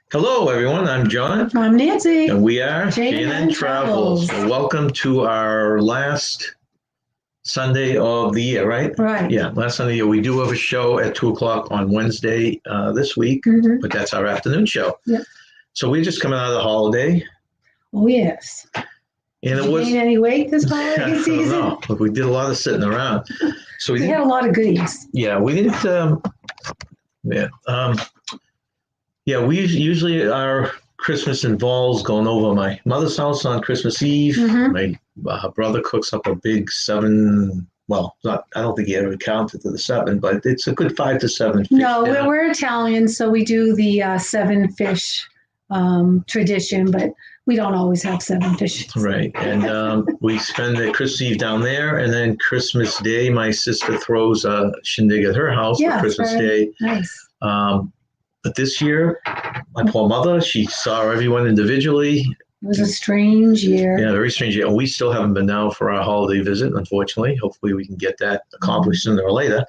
Hello, everyone. I'm John. I'm Nancy. And we are J&N Travels. So welcome to our last Sunday of the year, right? Right. Yeah, last Sunday of the year. We do have a show at 2 o'clock on Wednesday this week, but that's our afternoon show. Yep. So we're just coming out of the holiday. Oh, yes. And Did you gain any weight this holiday season? No, but we did a lot of sitting around. So we had a lot of goodies. Yeah, we didn't. We usually our Christmas involves going over my mother's house on Christmas Eve. My brother cooks up a big 7. Well, I don't think he ever counted to the 7, but it's a good 5 to 7 fish. No, we're Italian, so we do the 7 fish tradition, but we don't always have 7 fish. Right, and we spend the Christmas Eve down there, and then Christmas Day, my sister throws a shindig at her house for Christmas Day. Nice. But this year, my poor mother, she saw everyone individually. It was a strange year. Yeah, very strange year. And we still haven't been down for our holiday visit, unfortunately. Hopefully we can get that accomplished sooner or later.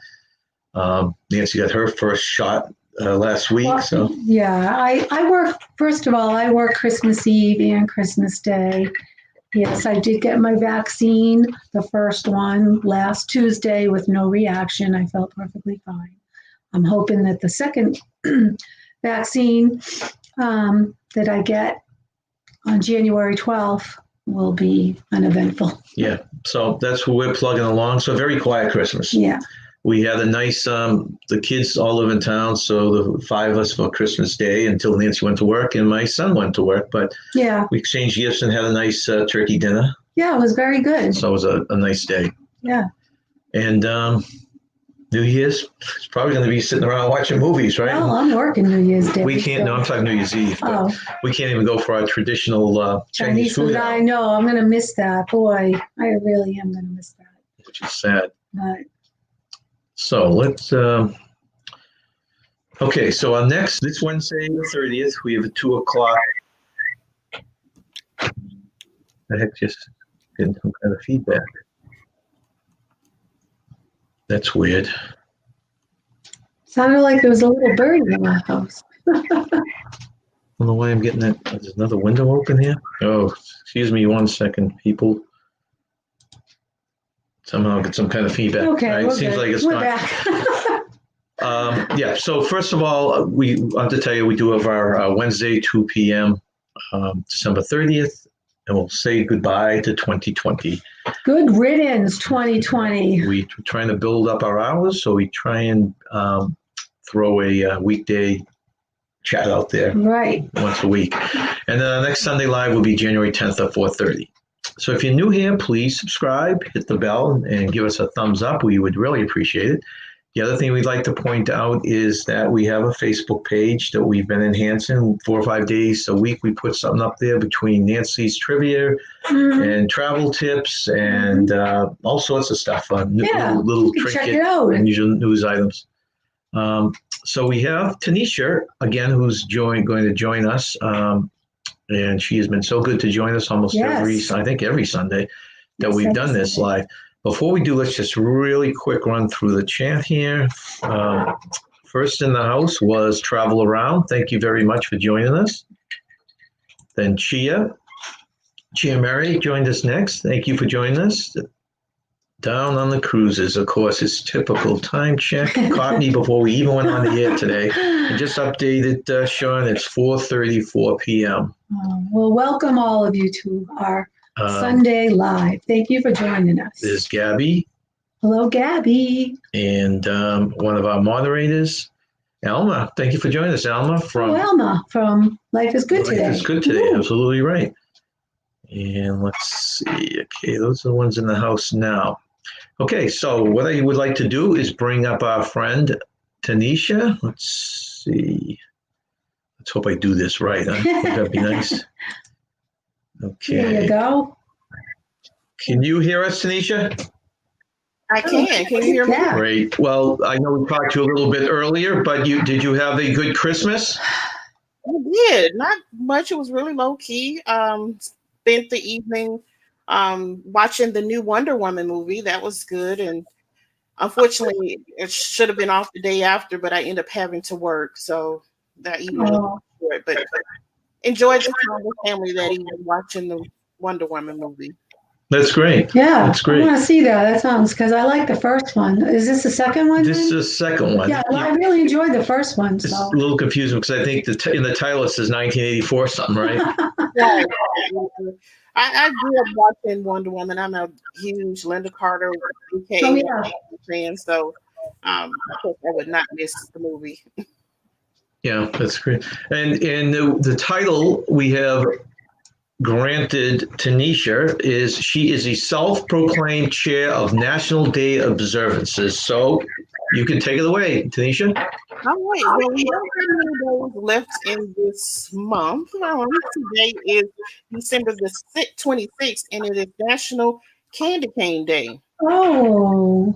Nancy got her first shot last week. Well, yeah, I work, first of all, I work Christmas Eve and Christmas Day. Yes, I did get my vaccine, the first one, last Tuesday with no reaction. I felt perfectly fine. I'm hoping that the second vaccine that I get on January 12th will be uneventful. Yeah, so that's where we're plugging along. So very quiet Christmas. Yeah. We had a nice, the kids all live in town, so the 5 of us for Christmas Day until Nancy went to work and my son went to work. But yeah, we exchanged gifts and had a nice turkey dinner. Yeah, it was very good. So it was a nice day. Yeah. And New Year's, it's probably going to be sitting around watching movies, right? Well, I'm working New Year's Day. We can't, no, I'm talking New Year's Eve. But we can't even go for our traditional Chinese food. I know, I'm going to miss that. Boy, I really am going to miss that. Which is sad. But. So let's, okay, so our next, this Wednesday, the 30th, we have a 2 o'clock. The heck, just getting some kind of feedback. That's weird. Sounded like there was a little bird in the house. I don't know why I'm getting that. There's another window open here. Oh, excuse me 1 second, people. Somehow get some kind of feedback. Okay, right? Seems like it's we're back. Yeah, so first of all, we want to tell you we do have our Wednesday, 2 p.m., December 30th, and we'll say goodbye to 2020. Good riddance, 2020. We're trying to build up our hours, so we try and throw a weekday chat out there once a week. And then our next Sunday Live will be January 10th at 4:30. So if you're new here, please subscribe, hit the bell, and give us a thumbs up. We would really appreciate it. The other thing we'd like to point out is that we have a Facebook page that we've been enhancing 4 or 5 days a week. We put something up there between Nancy's trivia and travel tips and all sorts of stuff, little trinket and unusual news items. So we have Tanisha, again, who's going to join us. And she has been so good to join us almost every Sunday that we've done this live. Before we do, let's just really quick run through the chat here. First in the house was Travel Around. Thank you very much for joining us. Then Chia Mary joined us next. Thank you for joining us. Down on the cruises, of course, it's typical time check. Caught me before we even went on the air today. And just updated, Sean, it's 4:34 p.m. Well, welcome all of you to our Sunday Live. Thank you for joining us. There's Gabby. Hello, Gabby. And one of our moderators, Alma. Thank you for joining us, Alma. Alma from Life is Good Today. Life is Good Today, absolutely right. And let's see. Okay, those are the ones in the house now. Okay, so what I would like to do is bring up our friend Tanisha. Let's see. Let's hope I do this right. Huh? That'd be nice. Okay. There you go. Can you hear us, Tanisha? I can. Can you hear me? Great. Well, I know we talked to you a little bit earlier, but did you have a good Christmas? I did. Not much. It was really low key. Spent the evening watching the new Wonder Woman movie. That was good. And unfortunately, it should have been off the day after, but I ended up having to work. So that evening. But enjoyed the time with family that evening watching the Wonder Woman movie. That's great. Yeah, that's great. I want to see that. That sounds, because I like the first one. Is this the second one? This is the second one. Yeah, well, I really enjoyed the first one. It's So a little confusing because I think in the title it says 1984 something, right? Right. I grew up watching Wonder Woman. I'm a huge Linda Carter, aka fan, so of course I would not miss the movie. Yeah, that's great. And the title we have granted Tanisha is she is a self-proclaimed chair of National Day observances. So you can take it away, Tanisha. All right. Well, we don't have many days left in this month. Today is December the 26th, and it is National Candy Cane Day. Oh.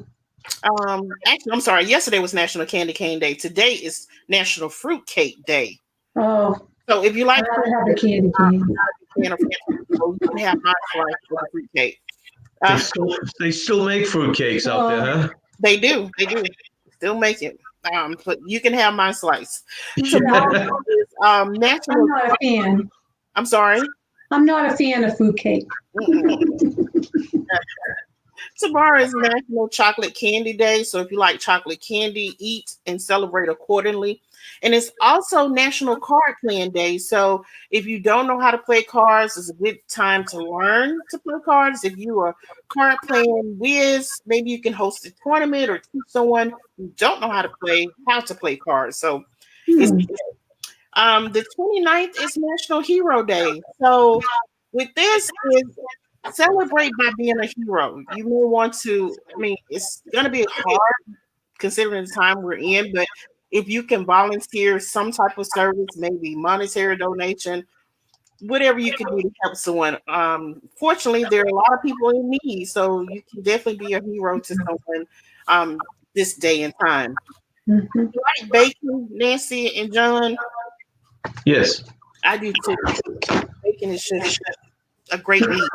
Actually, I'm sorry. Yesterday was National Candy Cane Day. Today is National Fruit Cake Day. Oh. So if you like, I have a candy cane. You can have my slice of the fruit cake. They still make fruit cakes out there, huh? They do. Still make it. But you can have my slice. So, national. I'm not a fan. I'm sorry. I'm not a fan of fruitcake. Tomorrow is National Chocolate Candy Day. So if you like chocolate candy, eat and celebrate accordingly. And it's also National Card Playing Day. So if you don't know how to play cards, it's a good time to learn to play cards. If you are card playing whiz, maybe you can host a tournament or teach someone who don't know how to play cards. So the 29th is National Hero Day. So with this is celebrate by being a hero. You may want to, it's going to be hard considering the time we're in, but if you can volunteer some type of service, maybe monetary donation, whatever you can do to help someone. Fortunately, there are a lot of people in need, so you can definitely be a hero to someone this day and time. You like baking, Nancy and John? Yes. I do too. Baking is just a great need.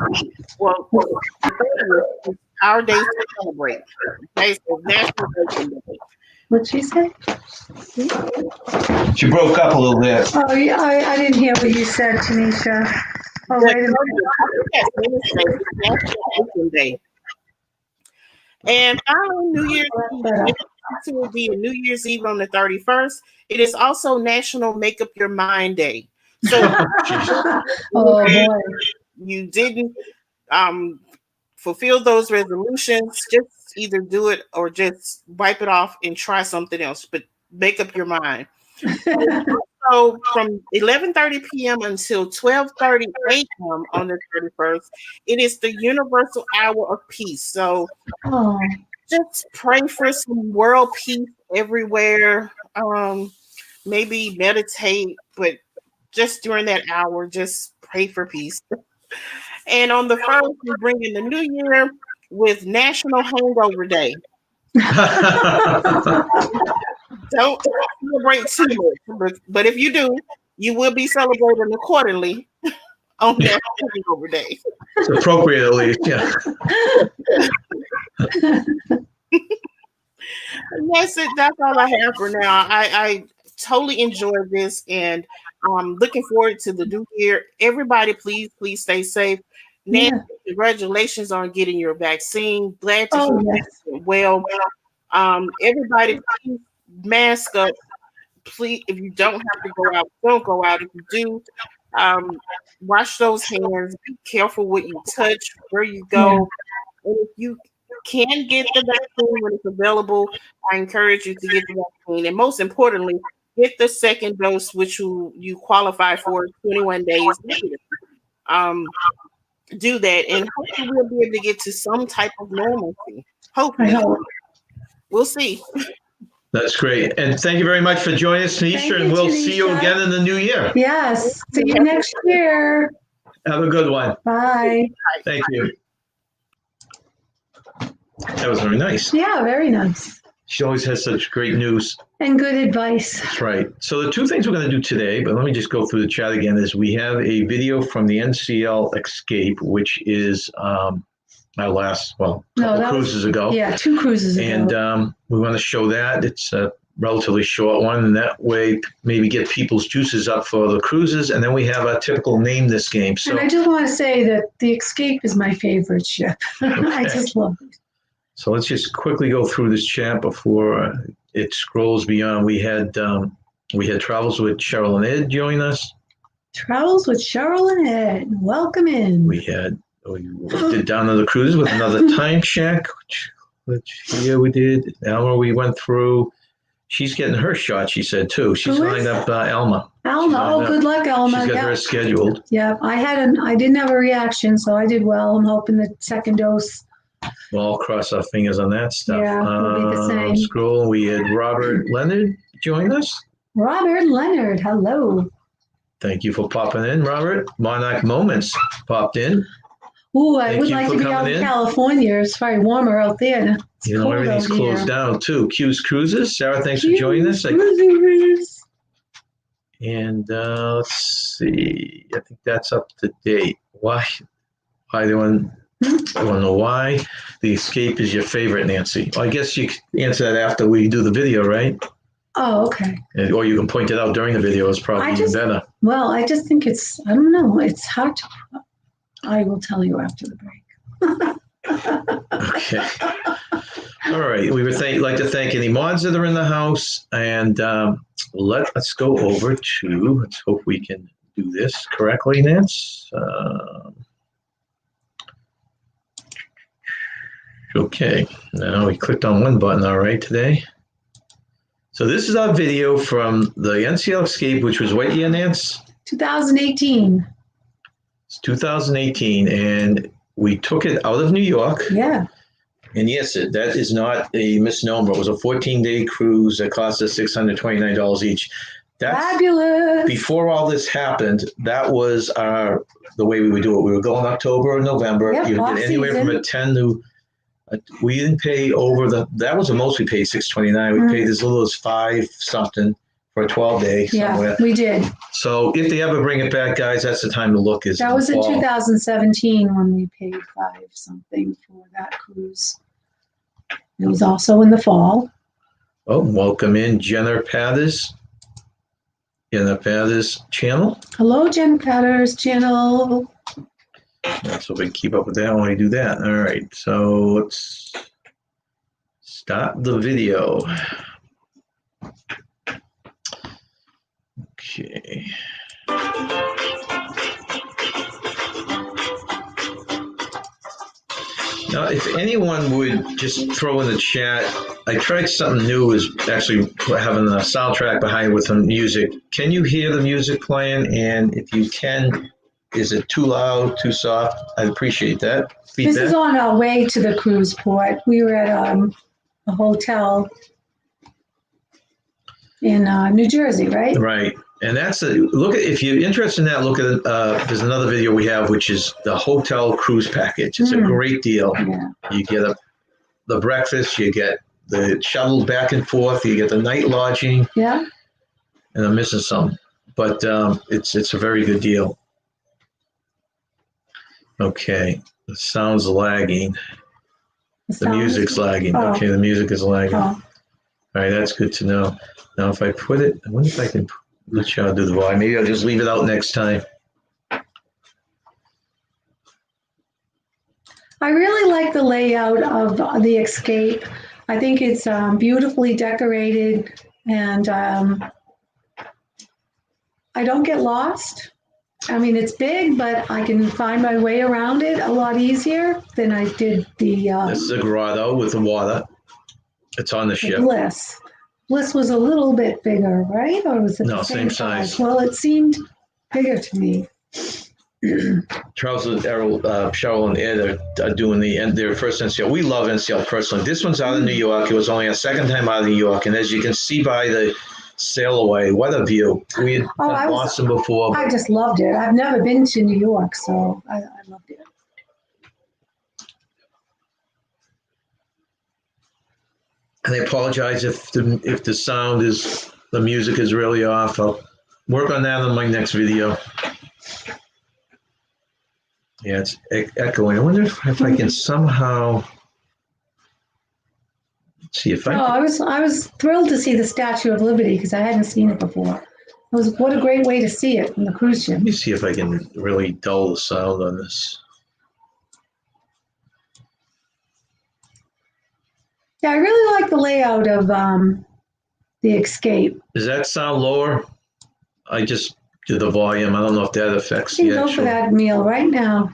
Well, our day to celebrate. Okay, so National Baking Day. What'd she say? She broke up a little bit. Oh, yeah, I didn't hear what you said, Tanisha. Oh, wait a minute. National Baking Day. And following New Year's Eve, it will be a New Year's Eve on the 31st. It is also National Make Up Your Mind Day. So, you didn't fulfill those resolutions, just either do it or just wipe it off and try something else, but make up your mind. So from 11:30 p.m. until 12:30 a.m. on the 31st, it is the Universal Hour of Peace. So just pray for some world peace everywhere. Maybe meditate, but just during that hour, just pray for peace. And on the 1st, we bring in the new year with National Hangover Day. Don't celebrate too much, but if you do, you will be celebrating accordingly on National Hangover Day. It's appropriate, at least, yeah. That's it. That's all I have for now. I totally enjoyed this, and looking forward to the new year. Everybody, please stay safe. Nancy, congratulations on getting your vaccine. Glad to hear you well. Everybody, please mask up. Please, if you don't have to go out, don't go out. If you do, wash those hands. Be careful what you touch, where you go. And if you can get the vaccine when it's available, I encourage you to get the vaccine. And most importantly, get the second dose, which you qualify for 21 days later. Do that, and hopefully we'll be able to get to some type of normalcy. Hopefully. We'll see. That's great. And thank you very much for joining us, Tanisha, and we'll see you again in the new year. Yes. See you next year. Have a good one. Bye. Thank you. That was very nice. Yeah, very nice. She always has such great news. And good advice. That's right. So the two things we're going to do today, but let me just go through the chat again, is we have a video from the NCL Escape, which is our last, couple cruises ago. Yeah, 2 cruises ago. And we want to show that. It's relatively short one, and that way maybe get people's juices up for the cruises. And then we have our typical name this game. So and I just want to say that the Escape is my favorite ship. I just love it. So let's just quickly go through this chat before it scrolls beyond. We had Travels with Cheryl and Ed join us. Travels with Cheryl and Ed. Welcome in. We did Down on the Cruises with another time check, which here we did. Alma, we went through. She's getting her shot, she said, too. She's lined up Alma. Alma, good luck, Alma. She's got hers scheduled. Yeah, I didn't have a reaction, so I did well. I'm hoping the second dose. We'll all cross our fingers on that stuff. Yeah, we'll be the same. Scroll, we had Robert Leonard join us. Robert Leonard, hello. Thank you for popping in, Robert. Monarch Moments popped in. Ooh, I would like to be out in California. It's very warmer out there. You know, everything's closed down, too. Q's Cruises. Sarah, thanks for joining us. And let's see. I think that's up to date. Why they want... I don't know why the Escape is your favorite, Nancy. Well, I guess you can answer that after we do the video, right? Oh, okay. Or you can point it out during the video. It's probably even better. Well, I just think I don't know. It's hard to... I will tell you after the break. Okay. All right. We would like to thank any mods that are in the house. And let's go over to... Let's hope we can do this correctly, Nance. Okay, now we clicked on one button, all right, today. So this is our video from the NCL Escape, which was what year, Nance? 2018. It's 2018, and we took it out of New York. Yeah. And yes, that is not a misnomer. It was a 14-day cruise that cost us $629 each. That's fabulous. Before all this happened, that was the way we would do it. We would go in October or November. Yep, you would get anywhere from a 10 to... we didn't pay over that was the most we paid, $629. We paid as little as $5 something for a 12-day somewhere. Yeah, we did. So if they ever bring it back, guys, that's the time to look. That was in 2017 when we paid $5 something for that cruise. It was also in the fall. Oh, welcome in Jenna Pathers. Jenna Pathers channel. Hello, Jen Pathers channel. So we can keep up with that when we do that. All right, so let's start the video. Okay. Now, if anyone would just throw in the chat, I tried something new, is actually having a soundtrack behind with some music. Can you hear the music playing? And if you can, is it too loud, too soft? I'd appreciate that. Feedback. This is on our way to the cruise port. We were at a hotel in New Jersey, right? Right. And that's if you're interested in that, look at there's another video we have, which is the hotel cruise package. It's a great deal. Yeah. You get the breakfast, you get the shuttle back and forth, you get the night lodging. Yeah. And I'm missing some, but it's a very good deal. Okay, the sound's lagging. The music's lagging. Oh. Okay, the music is lagging. Oh. All right, that's good to know. Now, if I put it, I wonder if I can let y'all do the volume. Maybe I'll just leave it out next time. I really like the layout of the Escape. I think it's beautifully decorated, and I don't get lost. I mean, it's big, but I can find my way around it a lot easier than I did the... This is a grotto with the water. It's on the ship. Bliss. Bliss was a little bit bigger, right? Or was it the same size? Well, it seemed bigger to me. Charles, Cheryl, and Ed are doing their first NCL. We love NCL personally. This one's out of New York. It was only our second time out of New York. And as you can see by the sail away, what a view. We had done Boston before. I just loved it. I've never been to New York, so I loved it. And I apologize if the sound the music is really off. I'll work on that on my next video. Yeah, it's echoing. I wonder if I can somehow See if Oh, I was thrilled to see the Statue of Liberty because I hadn't seen it before. What a great way to see it from the cruise ship. Let me see if I can really dull the sound on this. Yeah, I really like the layout of the Escape. Does that sound lower? I just did the volume. I don't know if that affects You the can go for that meal right now.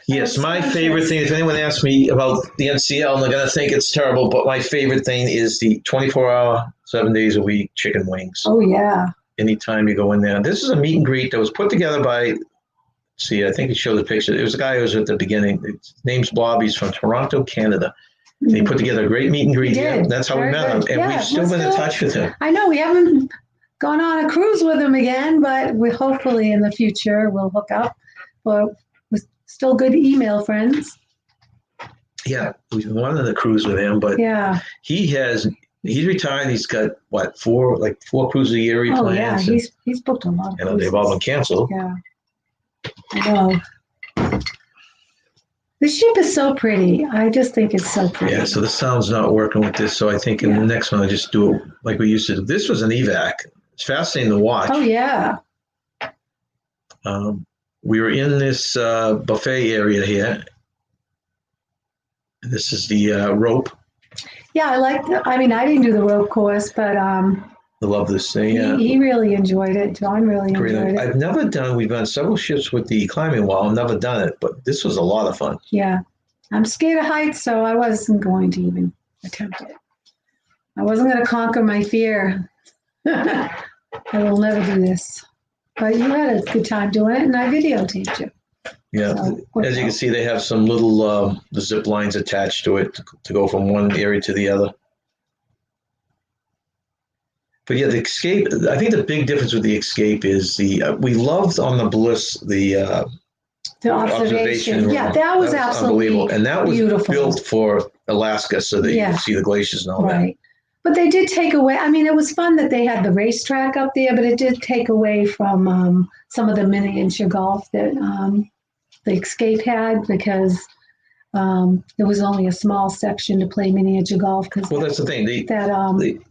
Yes, my favorite thing, if anyone asks me about the NCL, they're going to think it's terrible, but my favorite thing is the 24-hour, 7 days a week chicken wings. Oh, yeah. Anytime you go in there. This is a meet and greet that was put together by, I think he showed the picture. It was a guy who was at the beginning. His name's Bob. He's from Toronto, Canada. And he put together a great meet and greet here. That's how we met him. And we've still been in touch with him. I know we haven't gone on a cruise with him again, but we hopefully in the future we'll hook up. But we're still good email friends. Yeah, we wanted to cruise with him, but he's retired. He's got four cruises a year he plans. Oh yeah, he's booked a lot of cruises. They've all been canceled. Yeah, I know. The ship is so pretty. I just think it's so pretty. Yeah, so the sound's not working with this, so I think in the next one I'll just do it like we used to do. This was an evac. It's fascinating to watch. Oh yeah. We were in this buffet area here. This is the rope. Yeah, I didn't do the rope course, but I love this thing. Yeah. He really enjoyed it. John really enjoyed it. I've never done. We've done several ships with the climbing wall. I've never done it, but this was a lot of fun. Yeah, I'm scared of heights, so I wasn't going to even attempt it. I wasn't going to conquer my fear. I will never do this. But you had a good time doing it, and I videotaped you. Yeah, so, as you can see, they have some little the zip lines attached to it to go from one area to the other. But yeah, the Escape, I think the big difference with the Escape is we loved on the Bliss the observation. Yeah, that was absolutely unbelievable. And that was beautiful. Built for Alaska so that you can see the glaciers and all that. But they did take away, it was fun that they had the racetrack up there, but it did take away from some of the miniature golf that the Escape had because there was only a small section to play miniature golf. That's the thing.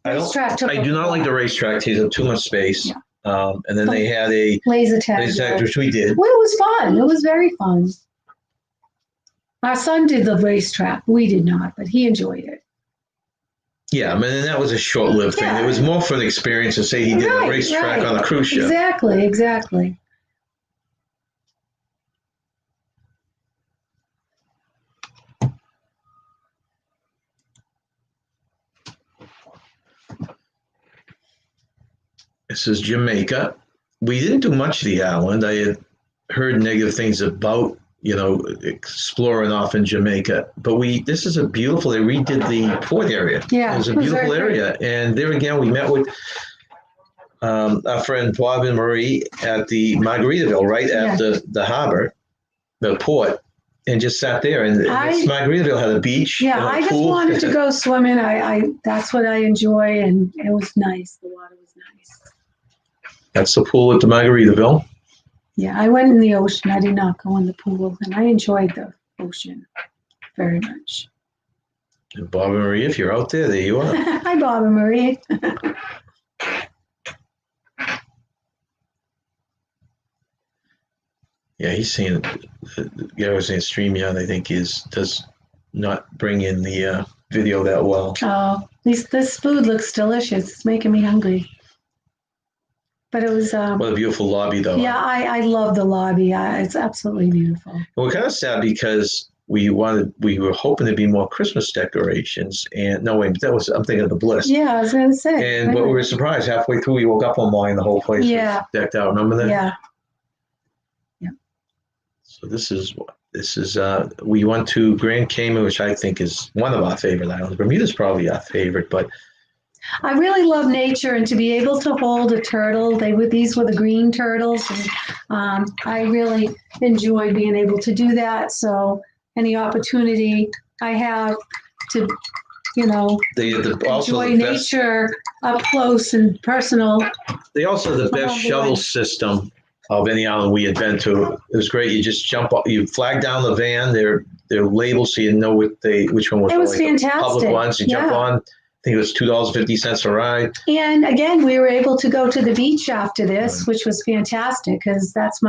I do not like the racetrack. It takes up too much space. Yeah. And then they had a laser tag, which we did. Well, it was fun. It was very fun. Our son did the racetrack. We did not, but he enjoyed it. Yeah, and that was a short-lived thing. It was more for the experience to say he did a racetrack on a cruise ship. Exactly. This is Jamaica. We didn't do much of the island. I had heard negative things about, exploring off in Jamaica. But this is a beautiful, they redid the port area. Yeah. It was a beautiful area. And there again, we met with our friend Bob and Marie at the Margaritaville, right after the harbor, the port, and just sat there. And Margaritaville had a beach. Yeah, I just wanted to go swimming. That's what I enjoy. And it was nice. The water was nice. That's the pool at the Margaritaville. Yeah, I went in the ocean. I did not go in the pool, and I enjoyed the ocean very much. And Bob and Marie, if you're out there, there you are. Hi, Bob and Marie. Yeah, he's saying, Gary was saying StreamYard, I think, does not bring in the video that well. Oh, this food looks delicious. It's making me hungry. But it was what a beautiful lobby, though. Yeah, I love the lobby. It's absolutely beautiful. We're kind of sad because we were hoping to be more Christmas decorations, and I'm thinking of the Bliss. Yeah, I was going to say. But we were surprised halfway through. We woke up one morning, the whole place was decked out. Remember that? Yeah. So this is we went to Grand Cayman, which I think is one of our favorite islands. Bermuda's probably our favorite, but. I really love nature, and to be able to hold a turtle, these were the green turtles, and I really enjoy being able to do that. So any opportunity I have to, enjoy nature up close and personal. They also have the best shuttle system of any island we had been to. It was great. You just jump up, you flag down the van. They're they're labeled so you know which one was. It was like fantastic. Public ones you jump on. I think it was $2.50 a ride. And again, we were able to go to the beach after this, which was fantastic because that's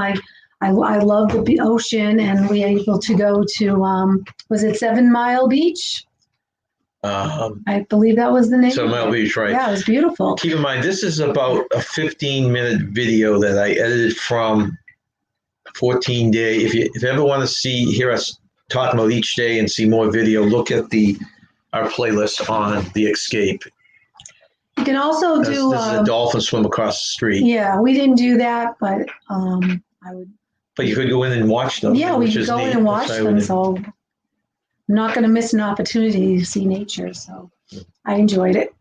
I love the ocean, and we were able to go to, was it 7 Mile Beach? I believe that was the name. 7 Mile Beach, right. Yeah, it was beautiful. Keep in mind, this is about a 15-minute video that I edited from 14-day. If you ever want to hear us talk about each day and see more video, look at our playlist on the Escape. You can also do. This is a dolphin swim across the street. Yeah, we didn't do that, but I would. But you could go in and watch them. Yeah, we could go in and watch them. So I'm not going to miss an opportunity to see nature. So I enjoyed it.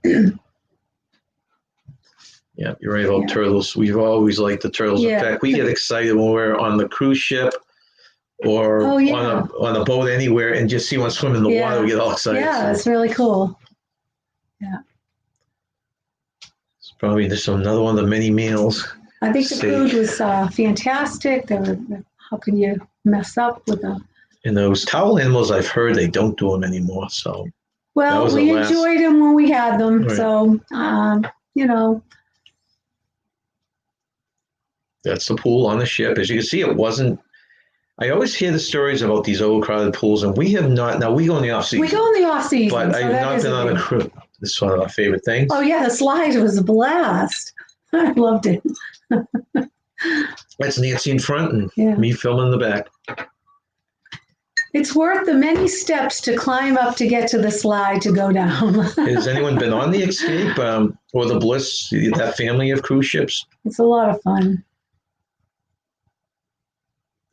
Yeah, you're right about turtles. We've always liked the turtles. In fact, we get excited when we're on the cruise ship or on a boat anywhere and just see one swim in the water. We get all excited. Yeah, it's really cool. Yeah. It's probably just another one of the many meals. I think the food was fantastic. How can you mess up with them? And those towel animals, I've heard they don't do them anymore. So well, we enjoyed them when we had them. Right. So that's the pool on the ship. As you can see, it wasn't. I always hear the stories about these overcrowded pools, and we have not. Now we go in the off season. We go in the off season, but I have not been on a cruise. This is one of our favorite things. Oh yeah, the slide was a blast. I loved it. That's Nancy in front and me filming in the back. It's worth the many steps to climb up to get to the slide to go down. Has anyone been on the Escape or the Bliss, that family of cruise ships? It's a lot of fun.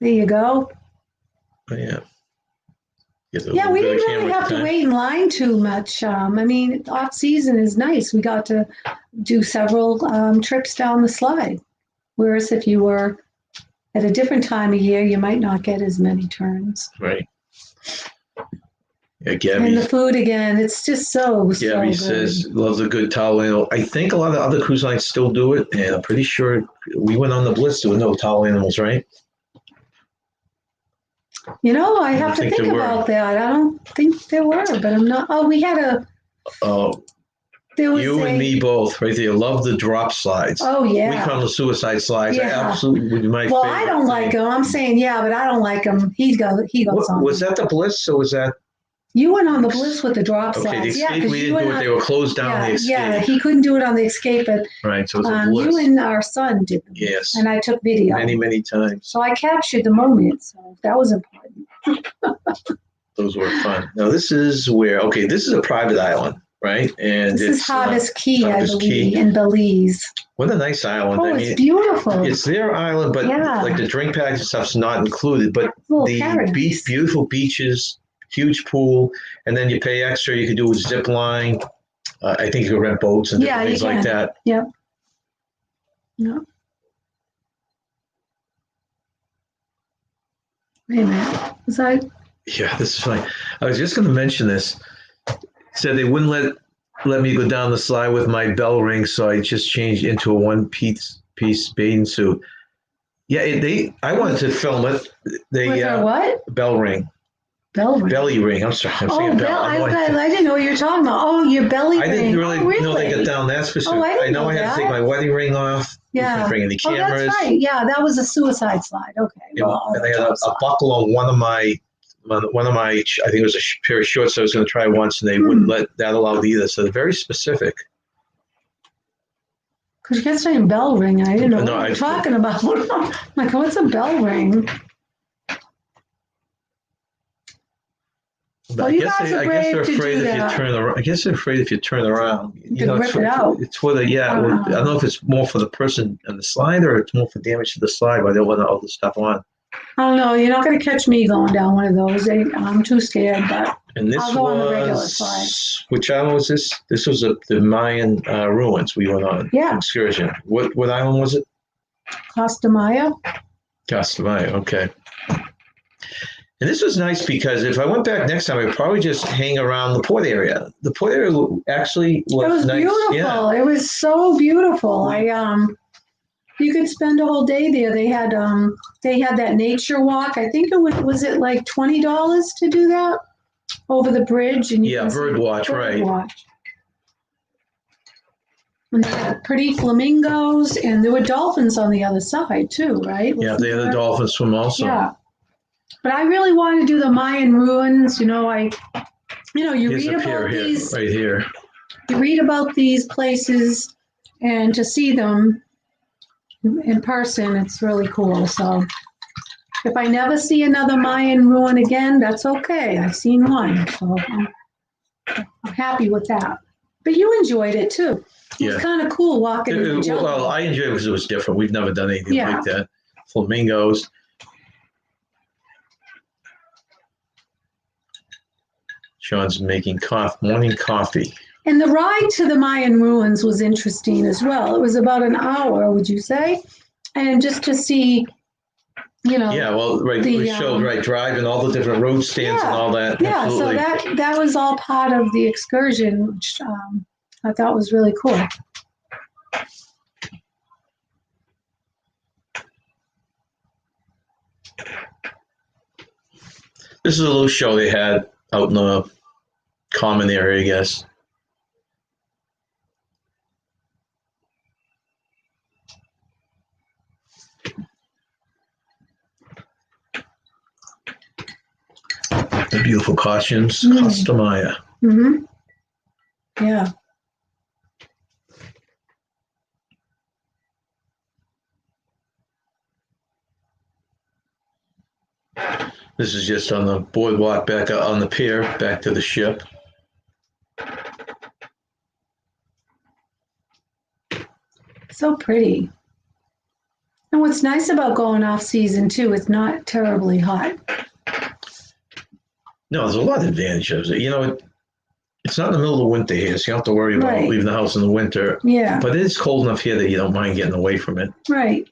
There you go. Oh, yeah. Yeah, we didn't really have to wait in line too much. I mean, off season is nice. We got to do several trips down the slide. Whereas if you were at a different time of year, you might not get as many turns. Right. Yeah, Gabby. And the food again, it's just so Gabby says, loves a good towel animal. I think a lot of other cruise lines still do it, and I'm pretty sure we went on the Bliss with no towel animals, right? I have to think about that. I don't think there were, but I'm not. Oh, we had a. Oh. And me both, right there. Love the drop slides. Oh, yeah. We call them the suicide slides. Yeah. Absolutely would be my favorite. Well, I don't like them. I'm saying, but I don't like them. He goes on. Was that the Bliss, or was that? You went on the Bliss with the drop slides. Okay, the Escape, we didn't do it. They were closed down the Escape. Yeah, he couldn't do it on the Escape, but right, so it was a Bliss. You and our son did them. Yes. And I took video. Many, many times. So I captured the moment, so that was important. Those were fun. Now, this is where, this is a private island, right? And this is Harvest Caye, I believe, in Belize. What a nice island. Oh, it's beautiful. It's their island, but like the drink package and stuff's not included. But the beautiful beaches, huge pool, and then you pay extra. You can do a zip line. I think you can rent boats and different things like that. Yep. Yeah. Wait a minute. Was I? Yeah, this is fine. I was just going to mention this. Said they wouldn't let me go down the slide with my bell ring, so I just changed into a one-piece bathing suit. Yeah, I wanted to film it. With a what? Bell ring. Belly ring. Belly ring. I'm sorry. I'm saying bell. I didn't know what you were talking about. Oh, your belly ring. I didn't really know they got down that specific. Oh, I know I had to take my wedding ring off. Yeah. Bring any cameras. That's right. Yeah, that was a suicide slide. Okay. And they had a buckle on one of my, I think it was a pair of shorts I was going to try once, and they wouldn't let that allowed either. So they're very specific. Because you kept saying bell ring, and I didn't know what you're talking about. I'm like, what's a bell ring? I guess they're afraid if you turn around. I guess they're afraid if you turn around. Rip it out. It's for the I don't know if it's more for the person on the slide or it's more for damage to the slide, but they want all this stuff on. I don't know. You're not going to catch me going down one of those. I'm too scared, but I'll go on the regular slide. Which island was this? This was the Mayan ruins we went on. Yeah. Excursion. What island was it? Costa Maya. Costa Maya. Okay. And this was nice because if I went back next time, I'd probably just hang around the port area. The port area actually was nice. Beautiful. Yeah. It was so beautiful. You could spend a whole day there. They had that nature walk. I think was it like $20 to do that over the bridge? And you can bird watch, right? Watch. And they had pretty flamingos, and there were dolphins on the other side too, right? Yeah, they had the dolphins swim also. Yeah, but I really want to do the Mayan ruins. You Here's read about these right here. You read about these places, and to see them in person, it's really cool. So if I never see another Mayan ruin again, that's okay. I've seen one, so I'm happy with that. But you enjoyed it too. It was kind of cool walking in the jungle. Well, I enjoyed it because it was different. We've never done anything like that. Flamingos. Sean's making morning coffee. And the ride to the Mayan ruins was interesting as well. It was about an hour, would you say? And just to see, Yeah, well, right. We showed driving all the different road stands and all that. Yeah, Absolutely. so that was all part of the excursion, which I thought was really cool. This is a little show they had out in the common area, I guess. The beautiful costumes, Costa Maya. Mm-hmm. Yeah. This is just on the boardwalk back out on the pier, back to the ship. So pretty. And what's nice about going off season too, it's not terribly hot. No, there's a lot of advantages. It's not in the middle of the winter here, so you don't have to worry about leaving the house in the winter. Yeah. But it's cold enough here that you don't mind getting away from it. Right.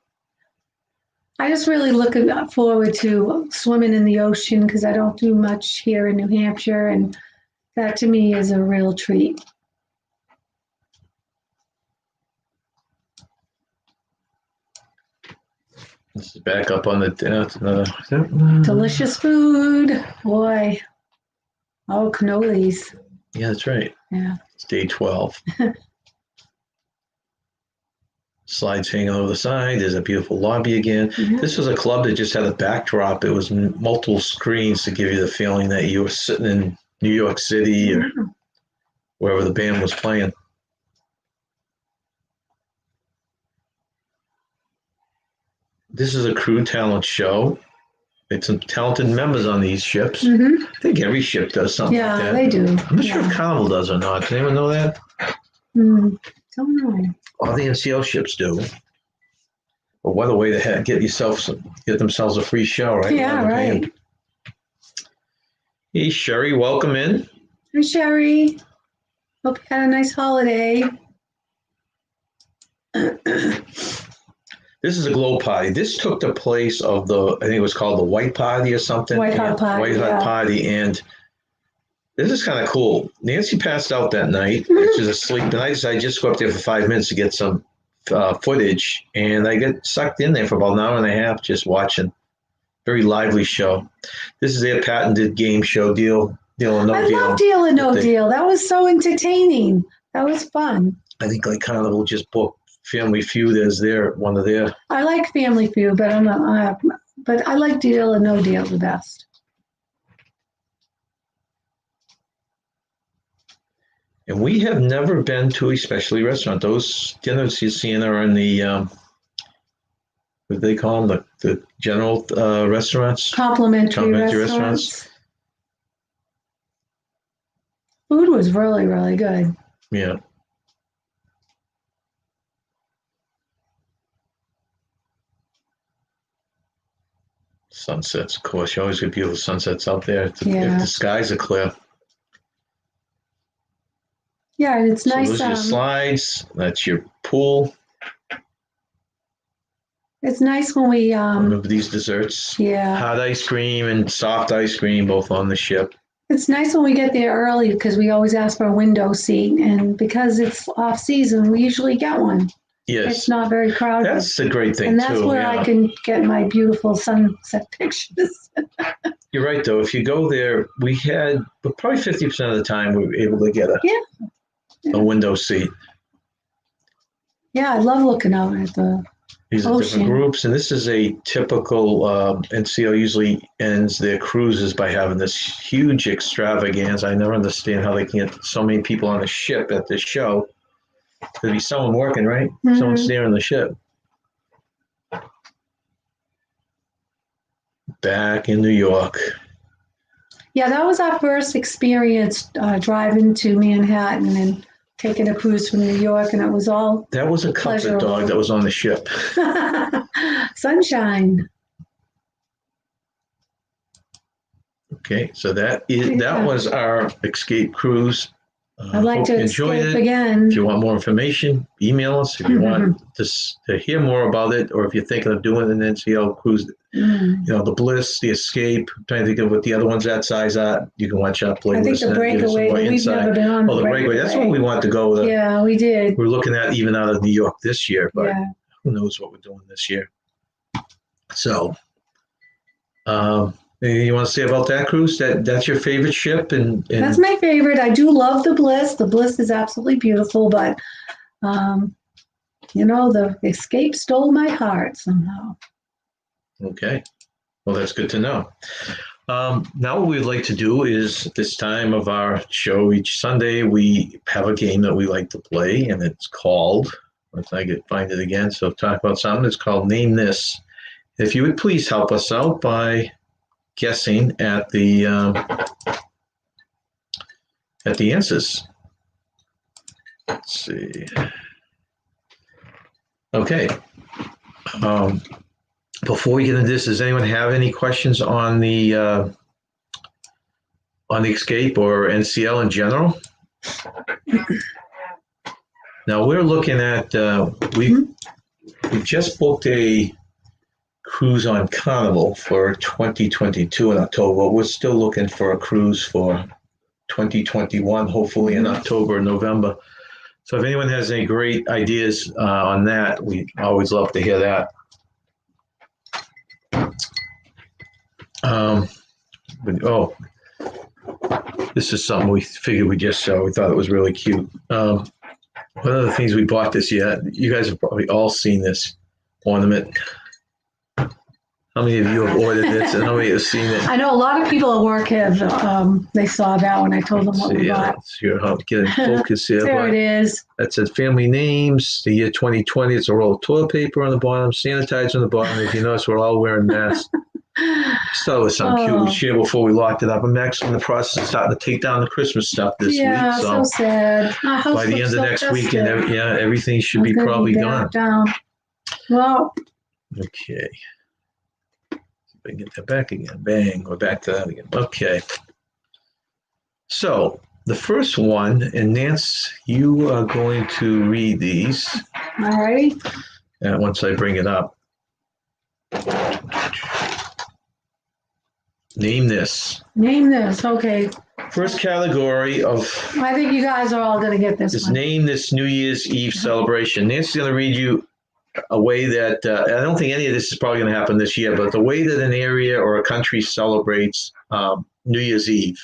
I just really look forward to swimming in the ocean because I don't do much here in New Hampshire, and that to me is a real treat. This is back up on the delicious food, boy. Oh, cannolis. Yeah, that's right. Yeah. It's day 12. Slides hanging over the side. There's a beautiful lobby again. Mm-hmm. This was a club that just had a backdrop. It was multiple screens to give you the feeling that you were sitting in New York City or wherever the band was playing. This is a crew talent show. It's some talented members on these ships. Mm-hmm. I think every ship does something like that. Yeah, they do. I'm not sure if Carnival does or not. Does anyone know that? Don't know. All the NCL ships do. But what a way to get themselves a free show, right? Yeah, right. Hey, Sherry, welcome in. Hi, Sherry. Hope you had a nice holiday. This is a glow party. This took the place of I think it was called the White Party or something. White Hot Party. White Hot Party. And this is kind of cool. Nancy passed out that night. She was asleep. And I decided just go up there for 5 minutes to get some footage. And I got sucked in there for about an hour and a half just watching. Very lively show. This is their patented game show, Deal or No Deal. I love Deal or No Deal. That was so entertaining. That was fun. I think like Carnival just booked Family Feud as one of their. I like Family Feud, but I like Deal or No Deal the best. And we have never been to a specialty restaurant. Those dinners you're seeing are in the what do they call them? The general restaurants. Complimentary restaurants. Food was really, really good. Yeah. Sunsets, of course. You always get beautiful sunsets out there if the skies are clear. Yeah, and it's nice. Those are your slides. That's your pool. It's nice when we remember these desserts. Yeah. Hot ice cream and soft ice cream, both on the ship. It's nice when we get there early because we always ask for a window seat, and because it's off season, we usually get one. Yes. It's not very crowded. That's the great thing, and that's too. where I can get my beautiful sunset pictures. You're right, though. If you go there, but probably 50% of the time we were able to get a window seat. Yeah, I love looking out at the These are different groups, and this is a typical NCL usually ends their cruises by having this huge extravaganza. I never understand how they can get so many people on the ship at this show. There'd be someone working, right? Mm-hmm. Someone steering the ship. Back in New York. Yeah, that was our first experience driving to Manhattan and taking a cruise from New York, and it was all that was a comfort dog that was on the ship. Sunshine. Okay, so that was our escape cruise. I'd like to escape again. If you want more information, email us. If you want to hear more about it, or if you're thinking of doing an NCL cruise, the Bliss, the Escape, I'm trying to think of what the other ones that size are. You can watch our playlist. I think the Breakaway, but we've never been on the Breakaway. That's what we want to go with. Yeah, we did. We're looking at even out of New York this year, but who knows what we're doing this year. So, anything you want to say about that cruise? That's your favorite ship? And that's my favorite. I do love the Bliss. The Bliss is absolutely beautiful, but the Escape stole my heart somehow. Okay. Well, that's good to know. Now what we'd like to do is this time of our show each Sunday, we have a game that we like to play, and it's called, let's find it again. So talk about something. It's called Name This. If you would please help us out by guessing at the answers. Let's see. Okay. Before we get into this, does anyone have any questions on the Escape or NCL in general? Now we're looking at we just booked a cruise on Carnival for 2022 in October. We're still looking for a cruise for 2021, hopefully in October or November. So if anyone has any great ideas on that, we always love to hear that. This is something we figured we just saw. We thought it was really cute. One of the things we bought this year, you guys have probably all seen this ornament. How many of you have ordered this, and how many have seen it? I know a lot of people at work have. They saw that when I told them what we bought. Let's see how to get in focus here. There it is. That said family names, the year 2020. It's a roll of toilet paper on the bottom, sanitizer on the bottom. If you notice, we're all wearing masks. Just thought it was something cute we shared before we locked it up. I'm actually in the process of starting to take down the Christmas stuff this week. Yeah, so sad. By the end of next week, and everything should be probably gone. Well. Okay. I get that back again. Bang. We're back to that again. Okay. So the first one, and Nance, you are going to read these. All righty. Once I bring it up. Name this. Name this. Okay. First category of. I think you guys are all going to get this. Just name this New Year's Eve celebration. Nancy's going to read you a way that I don't think any of this is probably going to happen this year, but the way that an area or a country celebrates New Year's Eve.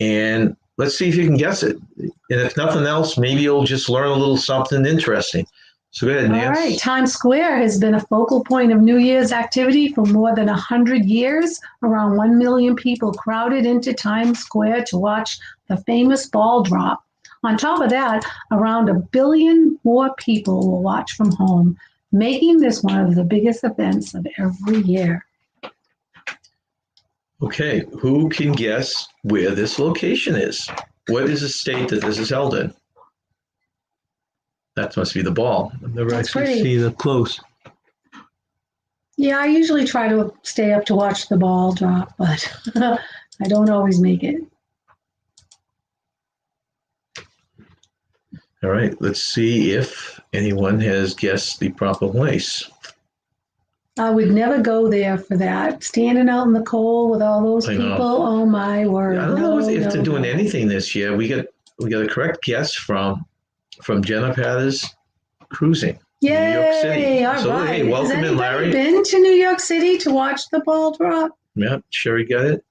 And let's see if you can guess it. And if nothing else, maybe you'll just learn a little something interesting. So go ahead, Nancy. All right. Times Square has been a focal point of New Year's activity for more than 100 years. Around 1 million people crowded into Times Square to watch the famous ball drop. On top of that, around 1 billion more people will watch from home, making this one of the biggest events of every year. Okay, who can guess where this location is? What is the state that this is held in? That must be the ball. I've never actually seen it up close. Yeah, I usually try to stay up to watch the ball drop, but I don't always make it. All right, let's see if anyone has guessed the proper place. I would never go there for that. Standing out in the cold with all those people. Oh my word! I don't know if they're doing anything this year. We got a correct guess from Jenna Patter's Cruising. Yay! New York City. All So, right. hey, welcome Has in, anybody Larry. been to New York City to watch the ball drop? Yep, Sherry got it.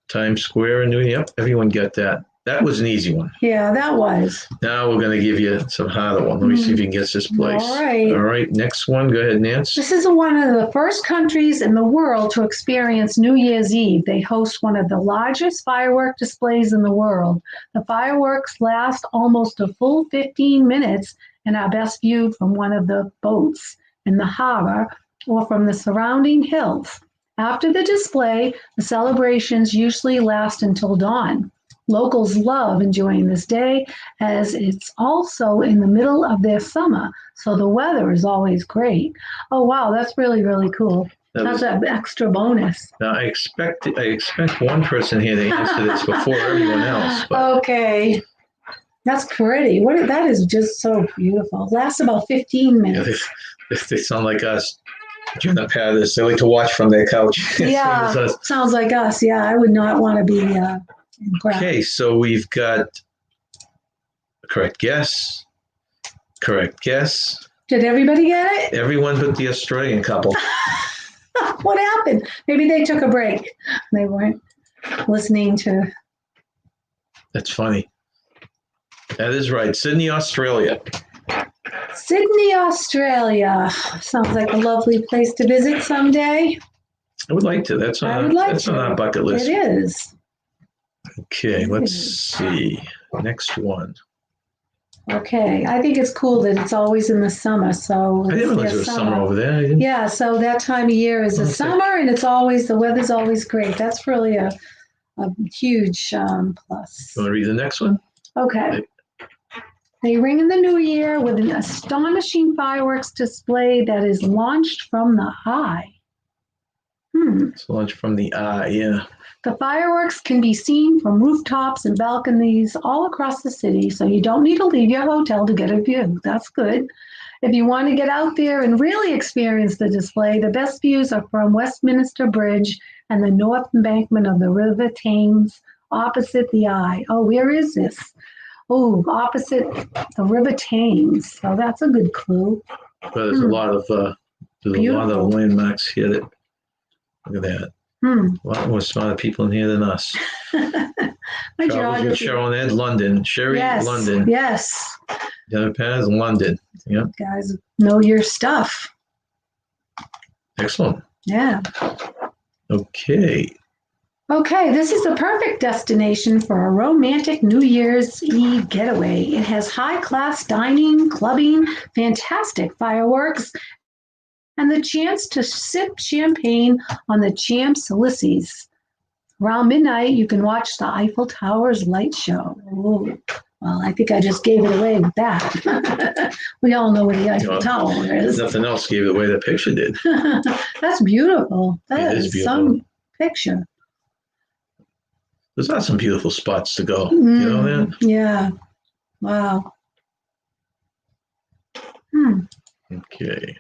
Times Square in New York. Yep, everyone got that. That was an easy one. Yeah, that was. Now we're going to give you some harder one. Let me see if you can guess this place. All right. All right, next one. Go ahead, Nance. This is one of the first countries in the world to experience New Year's Eve. They host one of the largest firework displays in the world. The fireworks last almost a full 15 minutes and are best viewed from one of the boats in the harbor or from the surrounding hills. After the display, the celebrations usually last until dawn. Locals love enjoying this day as it's also in the middle of their summer, so the weather is always great. Oh, wow, that's really, really cool. That's an extra bonus. Now, I expect one person here to answer this before everyone else. But. Okay. That's pretty. That is just so beautiful. Lasts about 15 minutes. Yeah, they sound like us. Jenna Pathers, they like to watch from their couch. Yeah, sounds like us. Yeah, I would not want to be Okay, so we've got correct guess. Correct guess. Did everybody get it? Everyone but the Australian couple. What happened? Maybe they took a break. They weren't listening to. That's funny. That is right. Sydney, Australia. Sydney, Australia. Sounds like a lovely place to visit someday. I would like to. That's on our bucket list. It is. Okay, let's see. Next one. Okay, I think it's cool that it's always in the summer. So I didn't realize it was summer over there. Yeah, so that time of year is the summer, and the weather's always great. That's really a huge plus. You want to read the next one? Okay. They ring in the new year with an astonishing fireworks display that is launched from the eye. It's launched from the eye, yeah. The fireworks can be seen from rooftops and balconies all across the city, so you don't need to leave your hotel to get a view. That's good. If you want to get out there and really experience the display, the best views are from Westminster Bridge and the north embankment of the River Thames opposite the eye. Oh, where is this? Oh, opposite the River Thames. So that's a good clue. But there's a lot of landmarks here that look at that. A lot more smarter people in here than us. Travels with Cheryl and Ed, London. Sherry, yes, London. Yes. Jenna Paz, London. Yep. Guys, know your stuff. Excellent. Yeah. Okay. Okay, this is the perfect destination for a romantic New Year's Eve getaway. It has high-class dining, clubbing, fantastic fireworks, and the chance to sip champagne on the Champs-Élysées. Around midnight, you can watch the Eiffel Tower's light show. Ooh. Well, I think I just gave it away with that. We all know where the Eiffel Tower is. Nothing else gave it away. The picture did. That's beautiful. That is beautiful. Some picture. There's not some beautiful spots to go. You know that? Yeah. Wow. Okay.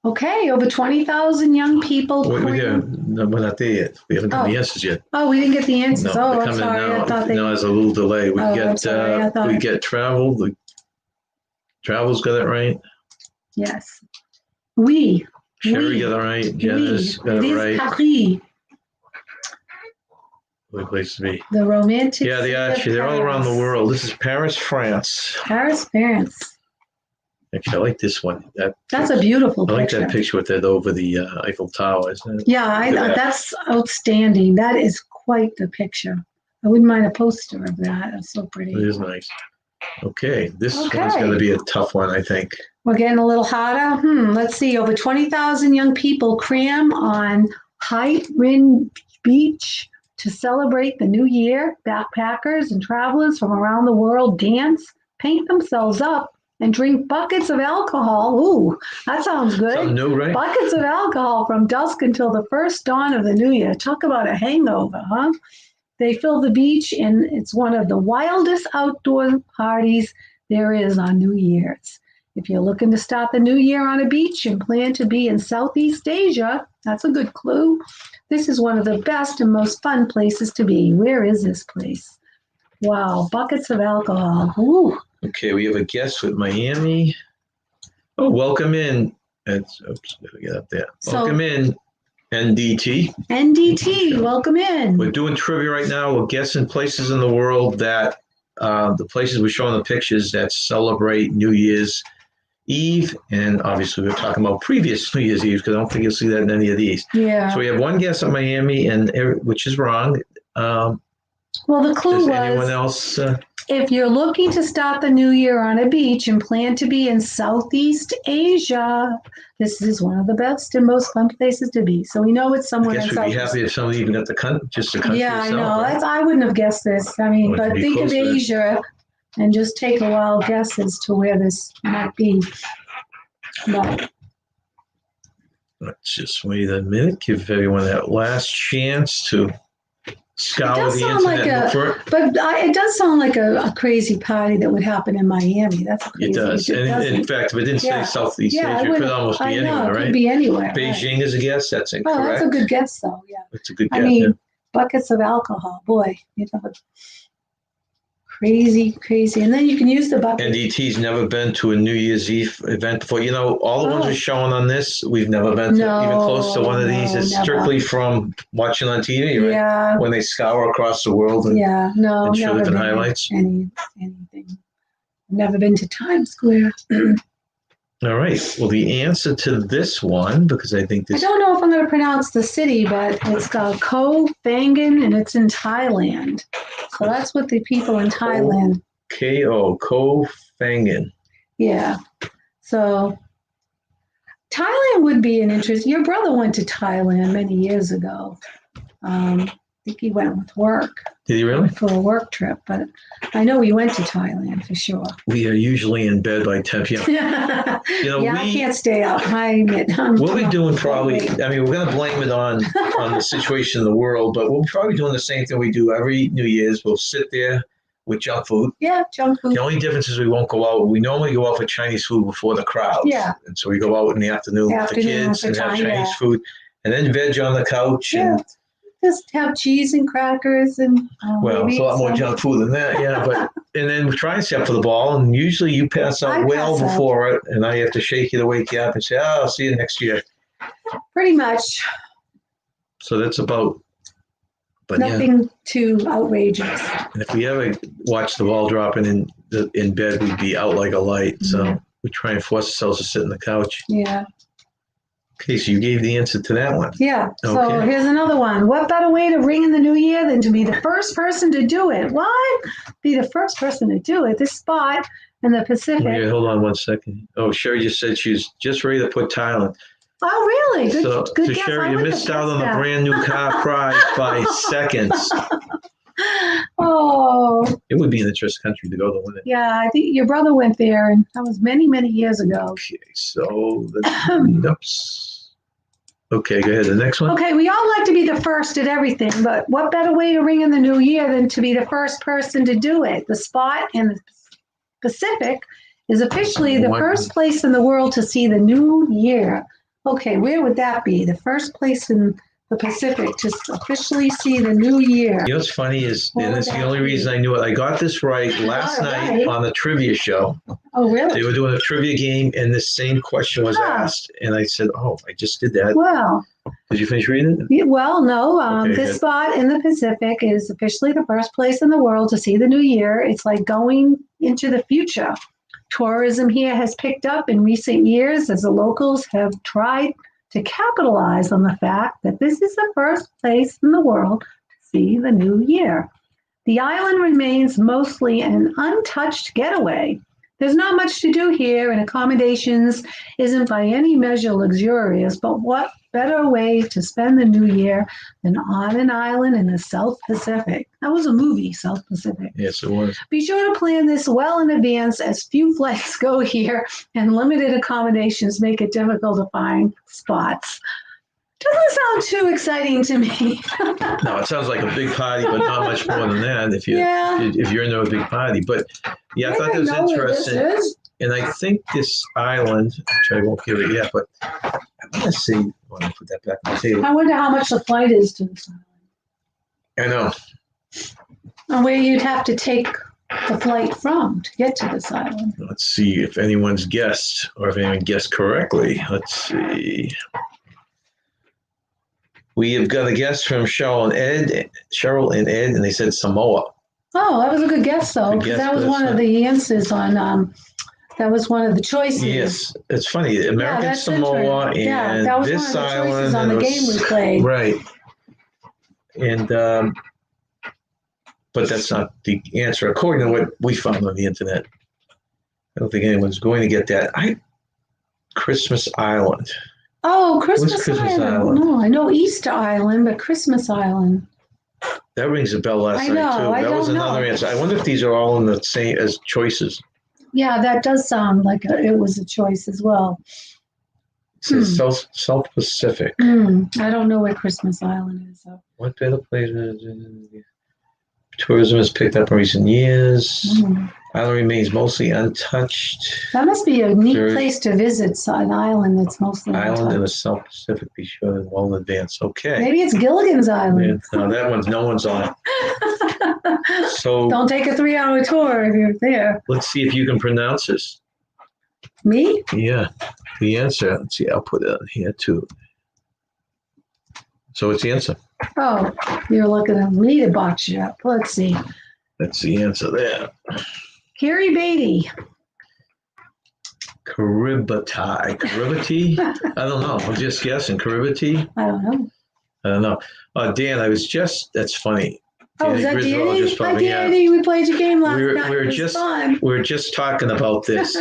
Okay, over 20,000 young people. We're not there yet. We haven't got the answers yet. Oh, we didn't get the answers. No, I'm sorry. now. I thought they. No, there's a little delay. We we get travel. The travel's got it right. Yes. We. Sherry got it right. Jenna's got it right. Paris. What a place to be. The romantic. Yeah, they're all around the world. This is Paris, France. Paris, France. Actually, I like this one. That's a beautiful picture. I like that picture with that over the Eiffel Tower, isn't it? Yeah, that's outstanding. That is quite the picture. I wouldn't mind a poster of that. It's so pretty. It is nice. Okay, this one's going to be a tough one, I think. We're getting a little hotter. Let's see. Over 20,000 young people cram on High Rin Beach to celebrate the new year. Backpackers and travelers from around the world dance, paint themselves up, and drink buckets of alcohol. Ooh, that sounds good. Something new, right? Buckets of alcohol from dusk until the first dawn of the new year. Talk about a hangover, huh? They fill the beach, and it's one of the wildest outdoor parties there is on New Year's. If you're looking to start the new year on a beach and plan to be in Southeast Asia, that's a good clue. This is one of the best and most fun places to be. Where is this place? Wow, buckets of alcohol. Ooh. Okay, we have a guest with Miami. Oh, welcome in. Oops, we get up there. Welcome in, NDT. NDT, welcome in. We're doing trivia right now. We're guessing places in the world that the places we're showing the pictures that celebrate New Year's Eve, and obviously we're talking about previous New Year's Eve because I don't think you'll see that in any of these. Yeah. So we have one guess at Miami, which is wrong. Well, the clue was anyone else? if you're looking to start the new year on a beach and plan to be in Southeast Asia, this is one of the best and most fun places to be. So we know it's somewhere I guess in we'd be Southeast. happy if somebody even got the country itself. Yeah, I know. Right? I wouldn't have guessed this. I mean, but think of Asia and just take a wild guess as to where this might be. But let's just wait a minute. Give everyone that last chance to scour the internet. It does sound like a crazy party that would happen in Miami. That's crazy. It does. And in fact, if it didn't say Southeast Asia, it could almost be anywhere, right? It could be anywhere. Beijing is a guess. That's incorrect. Oh, that's a good guess, though. Yeah. It's a good guess. I mean, buckets of alcohol. Boy, you'd have a crazy. And then you can use the bucket. NDT's never been to a New Year's Eve event before. You know, all the ones we're showing on this, we've never been to even close to one of these. It's strictly from watching on TV, right? Yeah. When they scour across the world and, and show different highlights. Anything. Never been to Times Square. All right. Well, the answer to this one, because I think this... I don't know if I'm going to pronounce the city, but it's called Koh Phangan, and it's in Thailand. So that's what the people in Thailand... Koh Phangan. Yeah. So Thailand would be an interest. Your brother went to Thailand many years ago. I think he went with work. Did he really? For a work trip, but I know he went to Thailand for sure. We are usually in bed by 10 p.m. I can't stay out. We'll be doing probably, I mean, we're going to blame it on the situation in the world, but we'll probably doing the same thing we do every New Year's. We'll sit there with junk food. Yeah, junk food. The only difference is we won't go out. We normally go out for Chinese food before the crowds. Yeah. And so we go out in the afternoon with the kids and have Chinese food and then veg on the couch. Yeah. And just have cheese and crackers and it's a lot more junk food than that, but and then we try and set for the ball, and usually you pass out before it, and I have to shake you to wake you up and say, I'll see you next year. Pretty much. So that's about, but nothing too outrageous. And if we ever watch the ball dropping in bed, we'd be out like a light. So we try and force ourselves to sit on the couch. Yeah. Okay, so you gave the answer to that one. Yeah. So here's another one. What better way to ring in the new year than to be the first person to do it? What? Be the first person to do it. This spot in the Pacific. Wait, hold on one second. Oh, Sherry just said she was just ready to put Thailand. Oh, really? Good guess. Sherry, you missed out on the brand new car prize by seconds. Oh. It would be an interesting country to go to, wouldn't it? Yeah, I think your brother went there, and that was many, many years ago. Okay, so oops. Okay, go ahead. The next one. Okay, we all like to be the first at everything, but what better way to ring in the new year than to be the first person to do it? The spot in the Pacific is officially the first place in the world to see the new year. Okay, where would that be? The first place in the Pacific to officially see the new year. You know what's funny is, and it's the only reason I knew it, I got this right last night on the trivia show. Oh, really? They were doing a trivia game, and this same question was asked, and I said, oh, I just did that. Wow. Did you finish reading it? Well, no. This spot in the Pacific is officially the first place in the world to see the new year. It's like going into the future. Tourism here has picked up in recent years as the locals have tried to capitalize on the fact that this is the first place in the world to see the new year. The island remains mostly an untouched getaway. There's not much to do here, and accommodations isn't by any measure luxurious, but what better way to spend the new year than on an island in the South Pacific? That was a movie, South Pacific. Yes, it was. Be sure to plan this well in advance, as few flights go here, and limited accommodations make it difficult to find spots. Doesn't sound too exciting to me. No, it sounds like a big party, but not much more than that if you're into a big party. But I thought that was interesting. And I think this island, which I won't give it yet, but I want to see. I want to put that back on the table. I wonder how much the flight is to this island. I know. And where you'd have to take the flight from to get to this island. Let's see if anyone's guessed or if anyone guessed correctly. Let's see. We have got a guess from Cheryl and Ed, and they said Samoa. Oh, that was a good guess, though, because that was one of the answers on. That was one of the choices. Yes, it's funny. American Samoa and that was this one of the island choices on the game we played. Right. And but that's not the answer according to what we found on the internet. I don't think anyone's going to get that. Christmas Island. Oh, Christmas Island. No, I know Easter Island, but Christmas Island. That rings a bell last night too. That was another answer. I wonder if these are all in the same as choices. Yeah, that does sound like it was a choice as well. It says South Pacific. I don't know where Christmas Island is, though. What better place? Tourism has picked up in recent years. Island remains mostly untouched. That must be a neat place to visit, an island that's mostly untouched. Island in the South Pacific, be sure and well in advance. Okay. Maybe it's Gilligan's Island. No, that one's, no one's on it. So don't take a 3-hour tour if you're there. Let's see if you can pronounce this. Me? Yeah, the answer. Let's see, I'll put it on here too. So it's the answer. Oh, you're looking at me to box you up. Let's see. That's the answer there. Kiribati. Kiribati? I don't know. I'm just guessing. Kiribati? I don't know. Dan, that's funny. Oh, is that Danny? Hi, Danny. We played your game last night. We were just talking about this.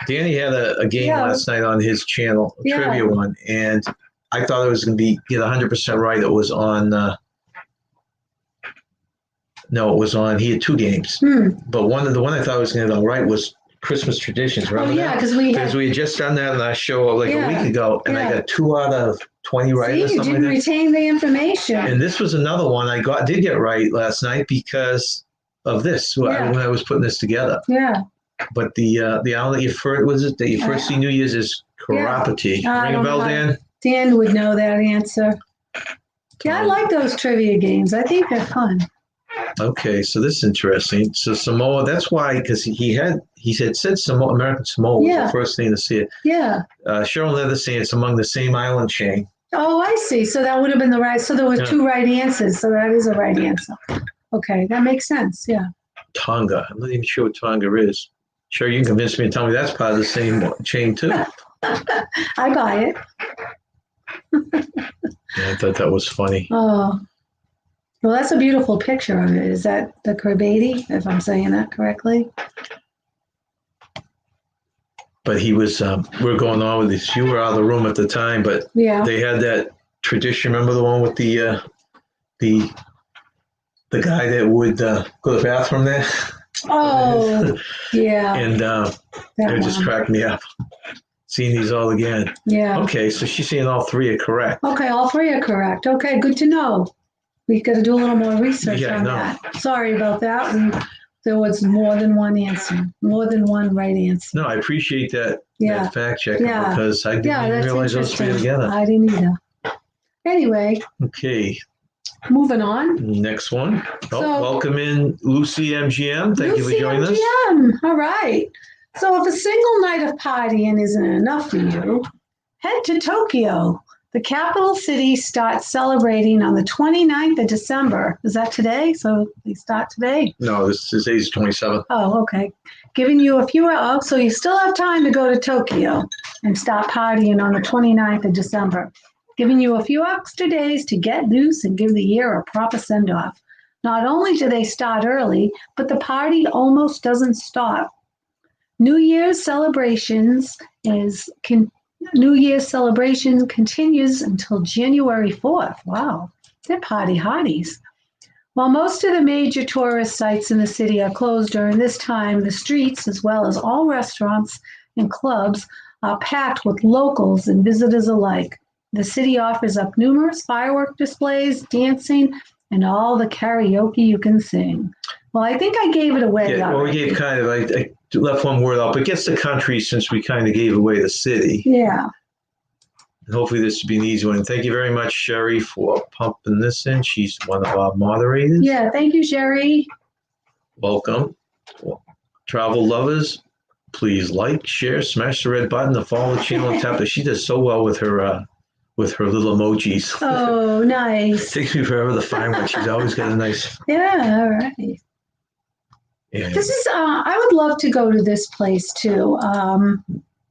Danny had a game last night on his channel, a trivia one, and I thought it was going to get 100% right. It was on. No, it was on. He had 2 games, but the one I thought was going to get all right was Christmas traditions. Remember that? Because we had just done that in our show a week ago, and I got 2 out of 20 right. See, you didn't retain the information. And this was another one I did get right last night because of this when I was putting this together. Yeah. But the island that you first see New Year's is Kiribati. Ring a bell, Dan? Dan would know that answer. Yeah, I like those trivia games. I think they're fun. Okay, so this is interesting. So Samoa, that's why, because he said Samoa, American Samoa was the first thing to see it. Yeah. Cheryl Leather saying it's among the same island chain. Oh, I see. So that would have been the right. So there were 2 right answers. So that is a right answer. Okay, that makes sense. Yeah. Tonga. I'm not even sure what Tonga is. Sure, you can convince me and tell me that's part of the same chain too. I buy it. Yeah, I thought that was funny. Oh. Well, that's a beautiful picture of it. Is that the Kiribati, if I'm saying that correctly? But he was, we're going on with this. You were out of the room at the time, but they had that tradition. Remember the one with the guy that would go to the bathroom there? Oh, yeah. And it just cracked me up. Seeing these all again. Yeah. Okay, so she's saying all 3 are correct. Okay, all 3 are correct. Okay, good to know. We got to do a little more research on that. Sorry about that. There was more than one answer, more than one right answer. No, I appreciate that fact check because I didn't even realize those 3 together. I didn't either. Anyway. Okay. Moving on. Next one. Welcome in Lucy MGM. Thank you for joining us. All right. So if a single night of partying isn't enough for you, head to Tokyo. The capital city starts celebrating on the 29th of December. Is that today? So they start today? No, this is 27th. Oh, okay. Giving you a few hours. So you still have time to go to Tokyo and start partying on the 29th of December. Giving you a few extra days to get loose and give the year a proper send-off. Not only do they start early, but the party almost doesn't stop. New Year's celebration continues until January 4th. Wow, they're party hardies. While most of the major tourist sites in the city are closed during this time, the streets, as well as all restaurants and clubs, are packed with locals and visitors alike. The city offers up numerous firework displays, dancing, and all the karaoke you can sing. Well, I think I gave it away. Yeah, well, we gave kind of, I left one word out, but gets the country since we kind of gave away the city. Yeah. And hopefully this will be an easy one. Thank you very much, Sherry, for pumping this in. She's one of our moderators. Yeah, thank you, Sherry. welcome. Travel lovers, please like, share, smash the red button to follow the channel and tap. She does so well with her little emojis. Oh, nice. Takes me forever to find one. She's always got a nice. Yeah, all right. Yeah. This is, I would love to go to this place too.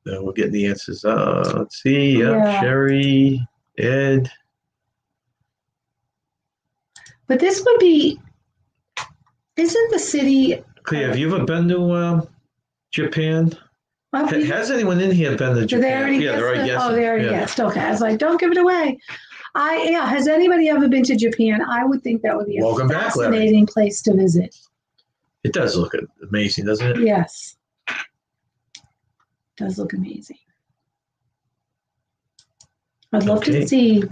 We're getting the answers. Let's see. Yeah. Sherry, Ed. But this would be, isn't the city? Clay, have you ever been to Japan? Has anyone in here been to Japan? They already yeah, they're already guessing. Oh, they already guessed. Okay. I was like, don't give it away. Has anybody ever been to Japan? I would think that would be a fascinating place to visit. It does look amazing, doesn't it? Yes. It does look amazing. I'd love to see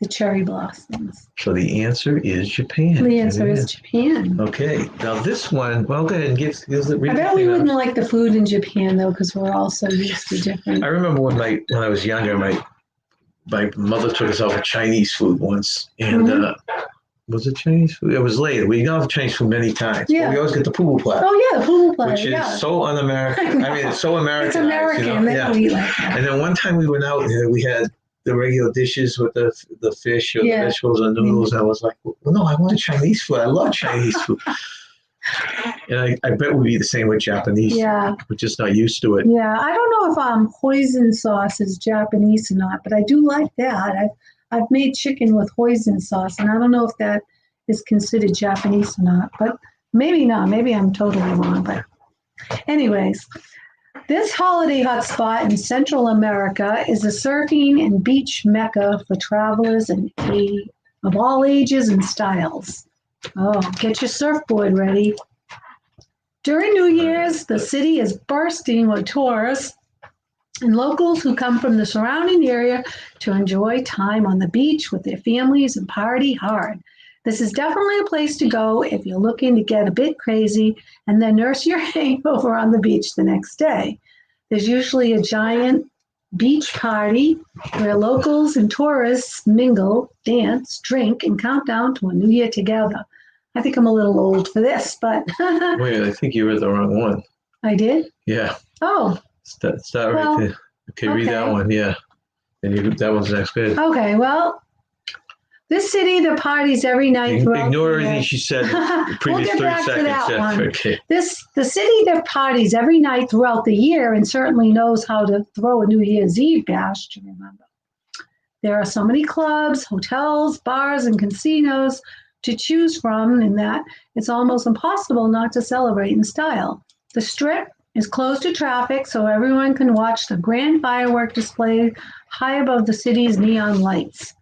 the cherry blossoms. So the answer is Japan. The answer is Japan. Okay. Now this one, well, go ahead and give it. I bet we wouldn't like the food in Japan though, because we're all so used to different. I remember when I was younger, my mother took us out for Chinese food once, and was it Chinese food? It was later. We got Chinese food many times. Yeah. But we always get the poo platter. Oh yeah, the poo platter. Which is so un-American. I mean, it's so American. It's American. They don't eat like that. And then one time we went out and we had the regular dishes with the fish or the vegetables and noodles. And I was like, well, no, I want Chinese food. I love Chinese food. And I bet we'd be the same with Japanese. Yeah. We're just not used to it. Yeah. I don't know if hoisin sauce is Japanese or not, but I do like that. I've made chicken with hoisin sauce, and I don't know if that is considered Japanese or not, but maybe not. Maybe I'm totally wrong. But anyways, this holiday hotspot in Central America is a surfing and beach mecca for travelers of all ages and styles. Oh, get your surfboard ready. During New Year's, the city is bursting with tourists and locals who come from the surrounding area to enjoy time on the beach with their families and party hard. This is definitely a place to go if you're looking to get a bit crazy and then nurse your hangover on the beach the next day. There's usually a giant beach party where locals and tourists mingle, dance, drink, and count down to a new year together. I think I'm a little old for this, but... Wait, I think you read the wrong one. I did? Yeah. Oh. It's that right there. Okay, read that one, yeah. And that one's next good. Okay, well, this city that parties every night throughout Ignore everything she said in the previous 30 seconds. Okay. The city that parties every night throughout the year and certainly knows how to throw a New Year's Eve bash, to remember. There are so many clubs, hotels, bars, and casinos to choose from in that it's almost impossible not to celebrate in style. The Strip is closed to traffic so everyone can watch the grand firework display high above the city's neon lights.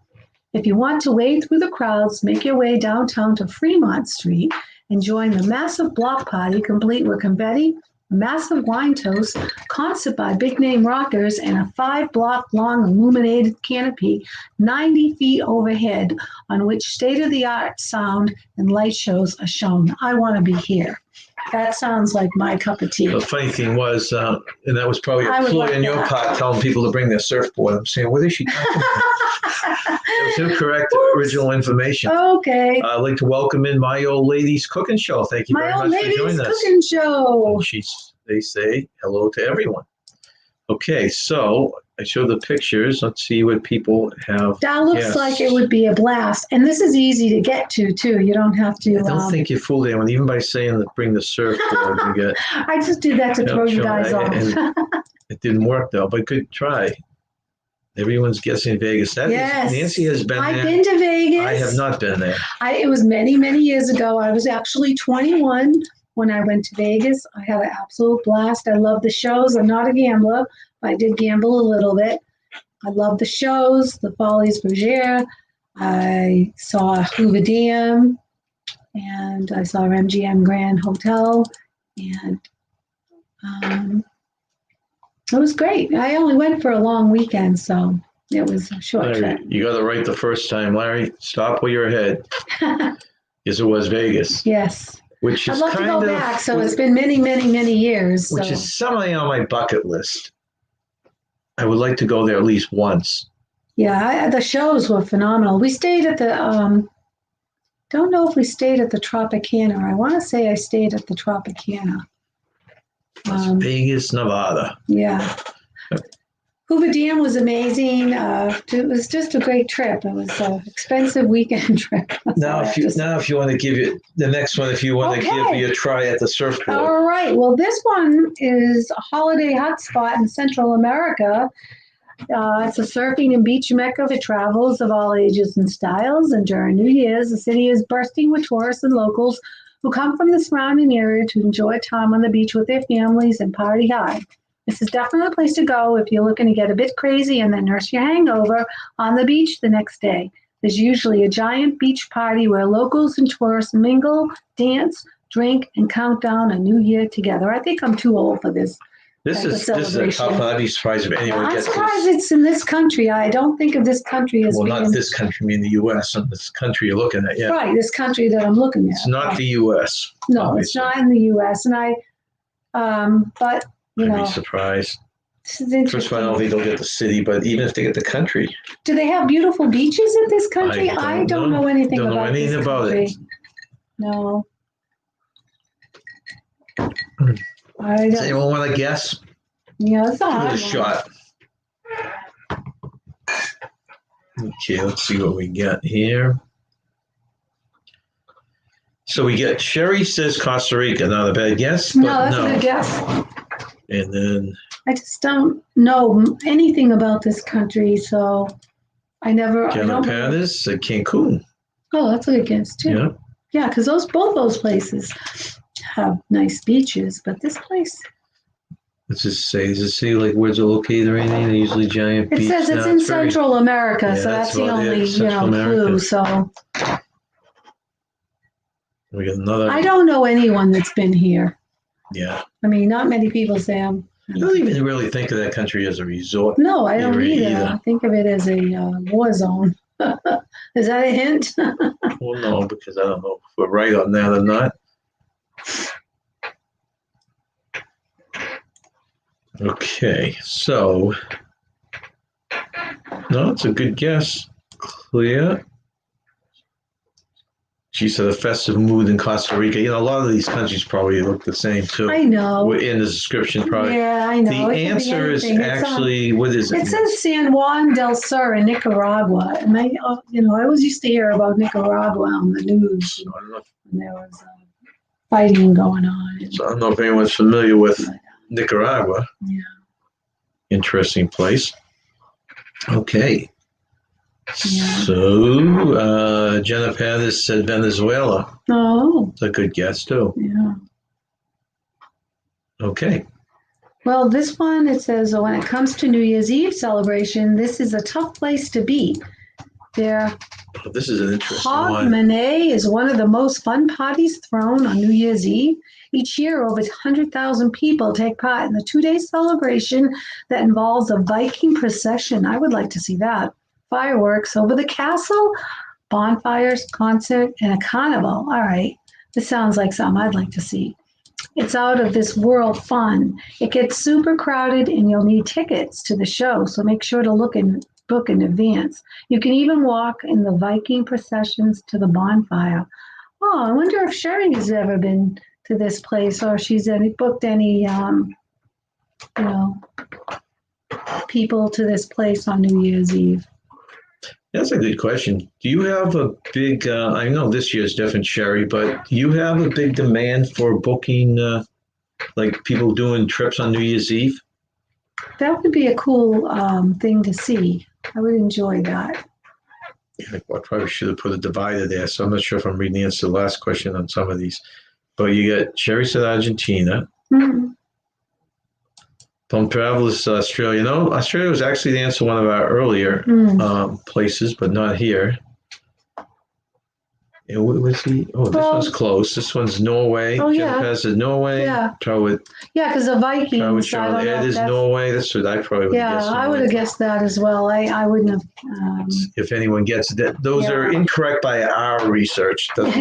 If you want to wade through the crowds, make your way downtown to Fremont Street and join the massive block party complete with confetti, a massive wine toast, concert by big-name rockers, and a 5-block-long illuminated canopy 90 feet overhead on which state-of-the-art sound and light shows are shown. I want to be here. That sounds like my cup of tea. The funny thing was, and that was probably a ploy on your part, telling people to bring their surfboard. I'm saying, what is she talking about? It was incorrect original information. Okay. I'd like to welcome in My Old Lady's Cooking Show. Thank you very much for joining us. My Old Lady's Cooking Show. They say hello to everyone. Okay, so I showed the pictures. Let's see what people have. That looks like it would be a blast. And this is easy to get to, too. You don't have to. I don't think you fooled anyone, even by saying that bring the surfboard. You get. I just did that to throw you guys off. It didn't work, though, but good try. Everyone's guessing Vegas. Yes. Nancy has been there. I've been to Vegas. I have not been there. It was many, many years ago. I was actually 21 when I went to Vegas. I had an absolute blast. I love the shows. I'm not a gambler, but I did gamble a little bit. I love the shows, the Folies Bergère. I saw Hoover Dam, and I saw MGM Grand Hotel, and it was great. I only went for a long weekend, so it was a short trip. You got it right the first time, Larry. Stop where you're ahead. Yes, it was Vegas. Yes. Which is I'd love to go back, so it's been many, many, many years. Which is something on my bucket list. I would like to go there at least once. Yeah, the shows were phenomenal. We stayed at the Don't know if we stayed at the Tropicana. I want to say I stayed at the Tropicana. Las Vegas, Nevada. Yeah. Hoover Dam was amazing. It was just a great trip. It was an expensive weekend trip. Now, if you want to give it the next one, if you want to give you a try at the surfboard. All right. Well, this one is a holiday hotspot in Central America. It's a surfing and beach mecca for travelers of all ages and styles. And during New Year's, the city is bursting with tourists and locals who come from the surrounding area to enjoy time on the beach with their families and party hard. This is definitely a place to go if you're looking to get a bit crazy and then nurse your hangover on the beach the next day. There's usually a giant beach party where locals and tourists mingle, dance, drink, and count down a new year together. I think I'm too old for this. This is a tough one. I'd be surprised if anyone gets this. I'm surprised it's in this country. I don't think of this country as being... Well, not this country, I mean the U.S. This country you're looking at, yeah. Right, this country that I'm looking at. It's not the U.S. No, obviously. It's not in the U.S. But, you know... I'd be surprised. First of all, I don't think they'll get the city, but even if they get the country. Do they have beautiful beaches in this country? I don't know anything about this country. About it. No. Does anyone want to guess? Yeah, it's a hard one. Give it a shot. Okay, let's see what we got here. So we get Sherry says Costa Rica. Not a bad guess. No, that's a good guess. And then I just don't know anything about this country, so I never. Jenna Pattis said Cancun. Oh, that's a good guess too. Yeah. Yeah, because both those places have nice beaches, but this place. Let's just say, does it say like where's it located or anything? They're usually giant beach. It says it's in Central America, so that's the only clue. So we got another. I don't know anyone that's been here. Yeah. I mean, not many people say I don't even really think of that country as a resort. No, I don't either. I think of it as a war zone. Is that a hint? Well, no, because I don't know if we're right on that or not. Okay, so no, it's a good guess. Clear. She said a festive mood in Costa Rica. You know, a lot of these countries probably look the same too. I know. In the description, probably. Yeah, I know. The answer is actually, what is it? It says San Juan del Sur in Nicaragua, and I always used to hear about Nicaragua on the news. And there was fighting going on. So I don't know if anyone's familiar with Nicaragua. Yeah. Interesting place. Okay. Yeah. So, Jenna Pattis said Venezuela. Oh. That's a good guess, too. Yeah. Okay. Well, this one, it says, when it comes to New Year's Eve celebration, this is a tough place to be. This is an interesting one. Portemonnaie is one of the most fun parties thrown on New Year's Eve. Each year, over 100,000 people take part in the 2-day celebration that involves a Viking procession. I would like to see that. Fireworks over the castle, bonfires, concert, and a carnival. All right, this sounds like something I'd like to see. It's out of this world fun. It gets super crowded and you'll need tickets to the show, so make sure to book in advance. You can even walk in the Viking processions to the bonfire. Oh, I wonder if Sherry has ever been to this place or if she's booked any, people to this place on New Year's Eve. That's a good question. Do you have a big, I know this year is different, Sherry, but do you have a big demand for booking, like people doing trips on New Year's Eve? That would be a cool thing to see. I would enjoy that. Yeah, I probably should have put a divider there, so I'm not sure if I'm reading the answer to the last question on some of these. But you got Sherry said Argentina. Mm-hmm. Don't travel is Australia. No, Australia was actually the answer to one of our earlier places, but not here. And what was he? Oh, this one's close. This one's Norway. Oh, yeah. Jennifer said Norway. Yeah. Yeah, because the Vikings. Ed is Norway. That's what I probably would have guessed. Yeah, I would have guessed that as well. I wouldn't have. If anyone gets that, those are incorrect by our research. Doesn't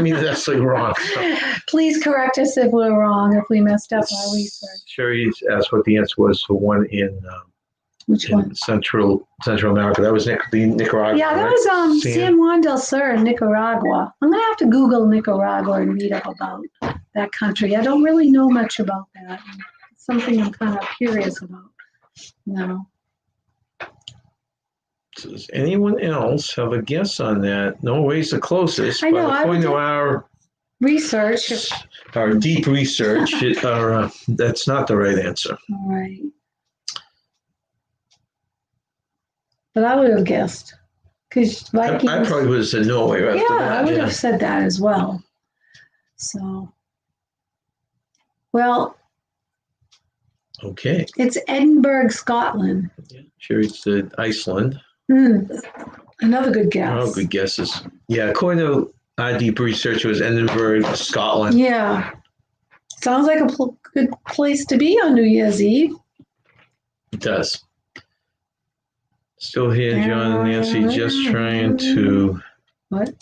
mean it's actually wrong. So. Please correct us if we're wrong, if we messed up our research. Sherry asked what the answer was for one in Which one? Central America. That was Nicaragua. Yeah, that right? was San Juan del Sur in Nicaragua. I'm going to have to Google Nicaragua and read up about that country. I don't really know much about that. It's something I'm kind of curious about. No. Does anyone else have a guess on that? Norway's the closest. I know. But according to our research, our deep research, that's not the right answer. All right. But I would have guessed. Because Vikings. I probably would have said Norway right after that. I would have said that as well. So, well. Okay. It's Edinburgh, Scotland. Yeah, sure, it's Iceland. Another good guess. Oh, good guesses. Yeah, according to our deep research, it was Edinburgh, Scotland. Yeah. Sounds like a good place to be on New Year's Eve. It does. Still here, John and Nancy, just trying to... What?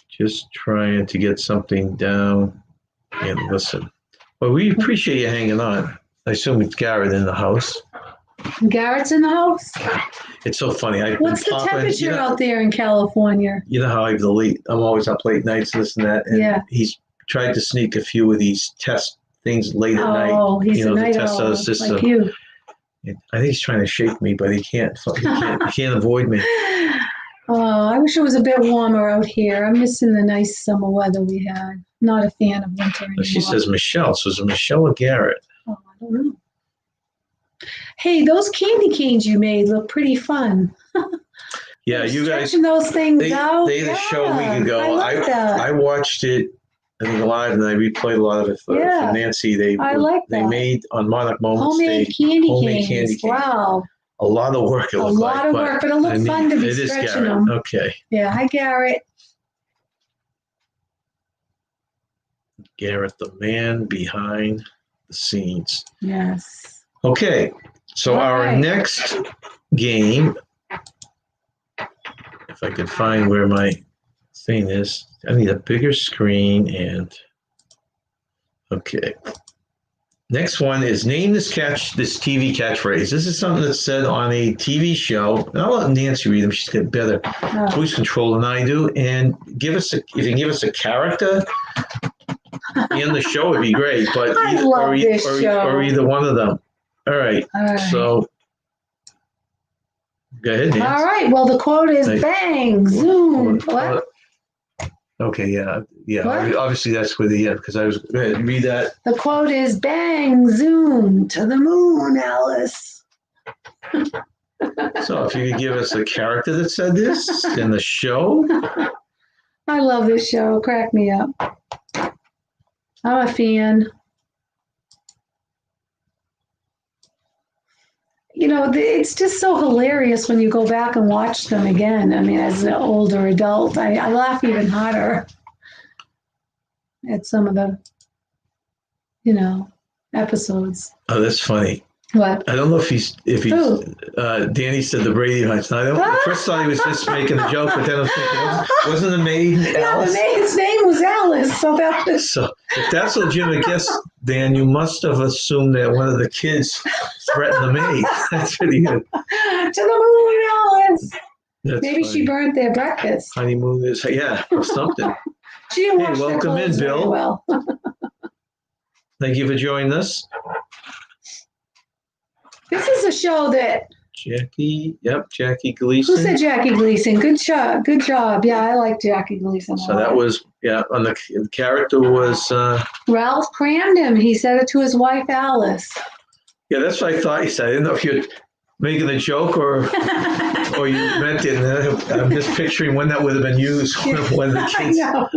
Just trying to get something down and listen. Well, we appreciate you hanging on. I assume it's Garrett in the house. Garrett's in the house? It's so funny. What's the temperature out there in California? You know how I'm always up late nights, this and that. And he's tried to sneak a few of these test things late at night. Oh, he's a night owl, system. like you. I think he's trying to shake me, but he can't. He can't avoid me. Oh, I wish it was a bit warmer out here. I'm missing the nice summer weather we had. Not a fan of winter anymore. She says Michelle. So is it Michelle or Garrett? Oh, I don't know. Hey, those candy canes you made look pretty fun. Yeah, you guys. Stretching those things out. They did a show a week ago. I watched it, I think, live, and I replayed a lot of it for Nancy. They made on Monarch Moments. Homemade candy canes. Wow. A lot of work. But it looked fun to be stretching them. Okay. Yeah. Hi, Garrett. Garrett, the man behind the scenes. Yes. Okay. So our next game, if I could find where my thing is, I need a bigger screen and okay. Next one is name this TV catchphrase. This is something that's said on a TV show. And I'll let Nancy read them. She's got better voice control than I do. And if you can give us a character in the show, it'd be great. But or either one of them. All right. So go ahead, Nancy. All right. Well, the quote is bang, zoom. What? Okay, yeah. What? Obviously, that's with the end because I was going to read that. The quote is bang, zoom to the moon, Alice. So, if you could give us a character that said this in the show. I love this show. Crack me up. I'm a fan. You know, it's just so hilarious when you go back and watch them again. I mean, as an older adult, I laugh even harder at some of the, episodes. Oh, that's funny. What? I don't know if he's Danny said the Brady Bunch. I first thought he was just making a joke, but then I was thinking, wasn't the maid Alice? Yeah, the maid's name was Alice. So if that's a legitimate guess, Dan, you must have assumed that one of the kids threatened the maid. That's pretty good. To the moon, Alice. Maybe funny. She burnt their breakfast. Honeymoon is or something. She didn't wash their welcome in, clothes very Bill. well. Thank you for joining us. This is a show that Jackie Gleason. Who said Jackie Gleason? Good job. Yeah, I like Jackie Gleason. So that was, on the character was... Ralph Cramden. He said it to his wife, Alice. Yeah, that's what I thought he said. I didn't know if you're making a joke or you meant it. And I'm just picturing when that would have been used when the kids... I know.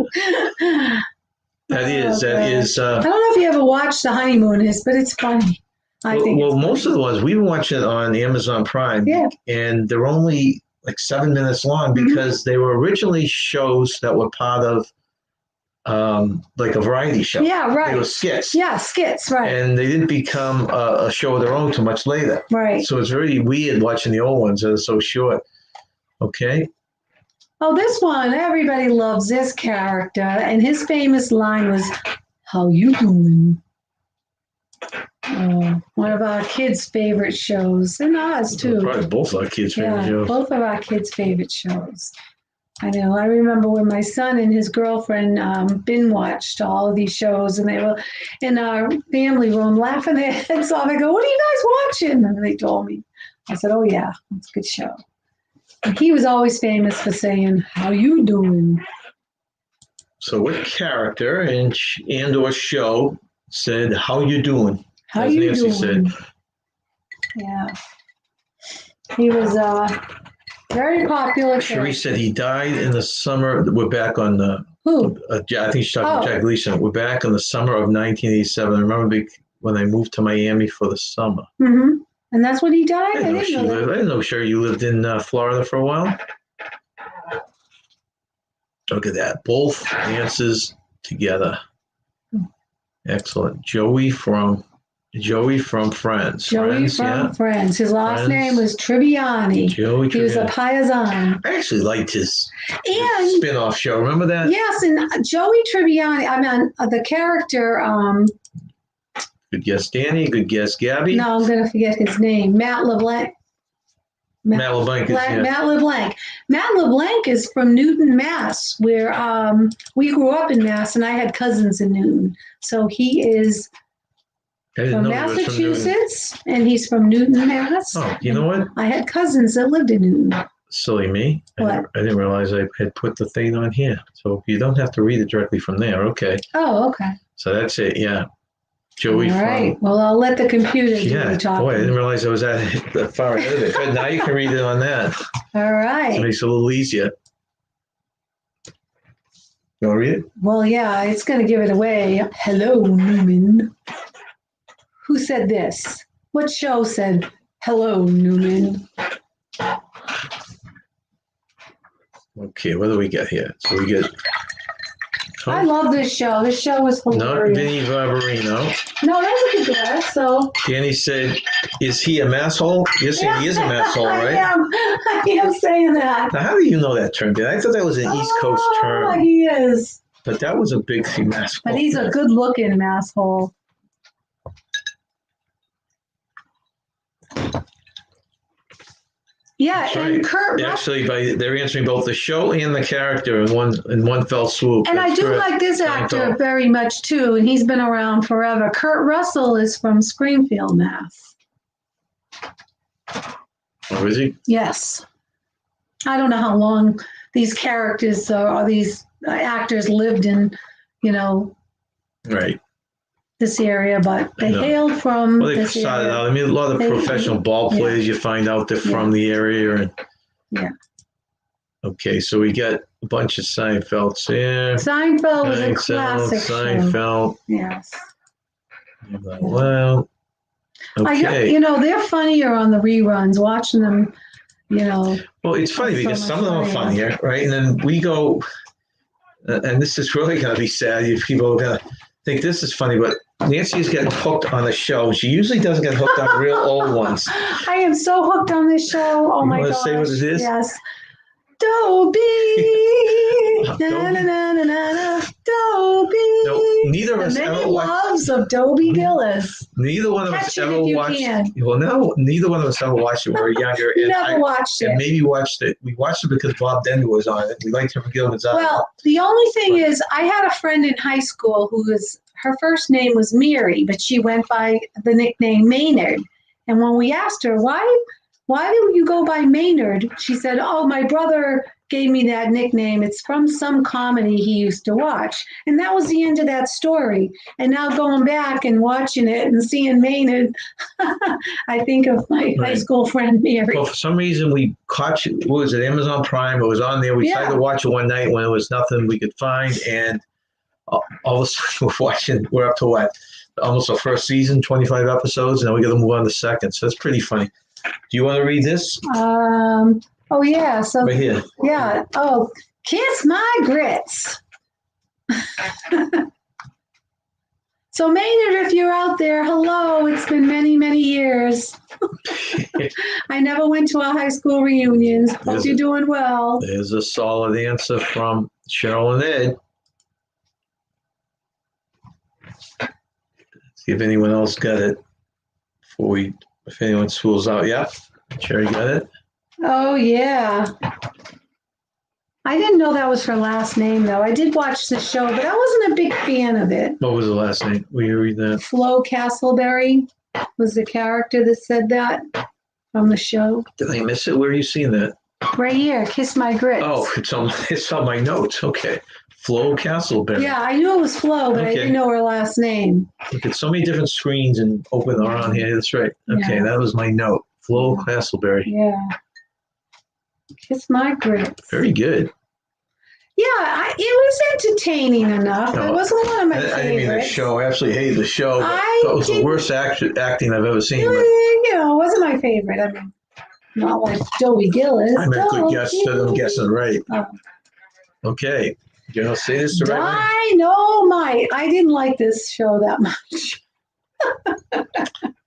That is. I don't know if you ever watched The Honeymooners, but it's funny. I think most of the ones we've been watching it on Amazon Prime, and they're only like 7 minutes long because they were originally shows that were part of like a variety show. Yeah, right. They were skits. Yeah, skits, right. And they didn't become a show of their own too much later. Right. So it's very weird watching the old ones that are so short. Okay. Oh, this one, everybody loves this character, and his famous line was, "How you doing?" One of our kids' favorite shows, and ours too. Probably both our kids' favorite shows. Both of our kids' favorite shows. I know. I remember when my son and his girlfriend binge watched all of these shows, and they were in our family room laughing their heads off. I go, "What are you guys watching?" And they told me. I said, "Oh yeah, it's a good show." And he was always famous for saying, "How you doing?" So, what character and or show said, "How you doing?" How As you Nancy doing? said. Yeah, he was very popular. Cherie said he died in the summer. We're back on the. Who? I think she's talking about Jack Gleason. We're back in the summer of 1987. I remember when they moved to Miami for the summer. Mm-hmm. And that's when he died? I didn't know, Sherry, you lived in Florida for a while. Look at that. Both answers together. Excellent. Joey from Friends. Friends. His last name was Tribbiani. Joey Tribbiani. He was a Paisan. I actually liked his spin-off show. Remember that? Yes, and Joey Tribbiani, I mean, the character... good guess, Danny. Good guess, Gabby. No, I'm going to forget his name. Matt LeBlanc. Matt LeBlanc. Matt LeBlanc is from Newton, Mass, where we grew up in Mass, and I had cousins in Newton. So he is from Massachusetts, and he's from Newton, Mass. Oh, you know what? I had cousins that lived in Newton. Silly me. What? I didn't realize I had put the thing on here. So you don't have to read it directly from there. Okay. Oh, okay. So that's it. Yeah. Joey All right. Well, I'll let the computer do the talking. Boy, I didn't realize I was that far ahead of it. But now you can read it on that. All right. It makes it a little easier. You want to read it? Well, yeah, it's going to give it away. Hello, Newman. Who said this? What show said, "Hello, Newman"? Okay, what do we get here? So we get... I love this show. This show was hilarious. Not Vinny Barbarino. No, that's a good guess. So Danny said, "Is he a masshole?" You're saying he is a masshole, right? I am saying that. Now, how do you know that term, Danny? I thought that was an East Coast term. He is. But that was a big masshole. But he's a good-looking masshole. Yeah, That's and right. Kurt. Actually, they're answering both the show and the character in one fell swoop. And I do like this actor very much too, and he's been around forever. Kurt Russell is from Springfield, Mass. Oh, is he? Yes. I don't know how long these characters or these actors lived in, right. this area, but they hailed from this area. Out. I mean, a lot of professional ball players, you find out they're from the area. Yeah. Okay, so we got a bunch of Seinfelds here. Seinfeld was a classic Seinfeld. show. Yes. Well, okay. They're funnier on the reruns, watching them, Well, it's funny because some of them are funnier, right? And then we go, and this is really going to be sad if people are going to think this is funny, but Nancy's getting hooked on the show. She usually doesn't get hooked on real old ones. I am so hooked on this show. Oh my gosh. You want to say what it is? Yes. Dobie. Na, na, na, na, na, Dobie. No, neither of us ever watched. Loves of Dobie Gillis. Neither one of us ever watched. Well, no, neither one of us ever watched it when we were younger. Never watched it. And maybe watched it. We watched it because Bob Denver was on it. We liked him Gilman's on it. Well, the only thing is, I had a friend in high school her first name was Mary, but she went by the nickname Maynard. And when we asked her, why do you go by Maynard? She said, "Oh, my brother gave me that nickname. It's from some comedy he used to watch." And that was the end of that story. And now going back and watching it and seeing Maynard, I think of my high school friend Mary. Well, for some reason we caught it. What was it? Amazon Prime. It was on there. We tried to watch it one night when it was nothing we could find, and all of a sudden we're up to what? Almost our first season, 25 episodes, and then we got to move on to second. So it's pretty funny. Do you want to read this? Oh yeah. So right here. Yeah. Oh, kiss my grits. So Maynard, if you're out there, hello. It's been many, many years. I never went to our high school reunions. Hope you're doing well. There's a solid answer from Cheryl and Ed. See if anyone else got it. if anyone schools out. Yeah, Sherry got it. Oh, yeah. I didn't know that was her last name, though. I did watch the show, but I wasn't a big fan of it. What was the last name? Will you read that? Flo Castleberry was the character that said that from the show. Did I miss it? Where are you seeing that? Right here, Kiss My Grits. Oh, it's on my notes. Okay. Flo Castleberry. Yeah, I knew it was Flo, but I didn't know her last name. Look at so many different screens and open around here. That's right. Okay, Yeah. that was my note. Flo Castleberry. Yeah. Kiss My Grits. Very good. Yeah, it was entertaining enough. No, it wasn't one of my favorites. I didn't mean the show. I absolutely hated the show. I That was the worst acting I've ever seen. But You know, it wasn't my favorite. I mean, not like Joey Gillis. I'm a good guess, so I'm guessing right. Oh. Okay. You know, say this the right way. Dynamite. I didn't like this show that much.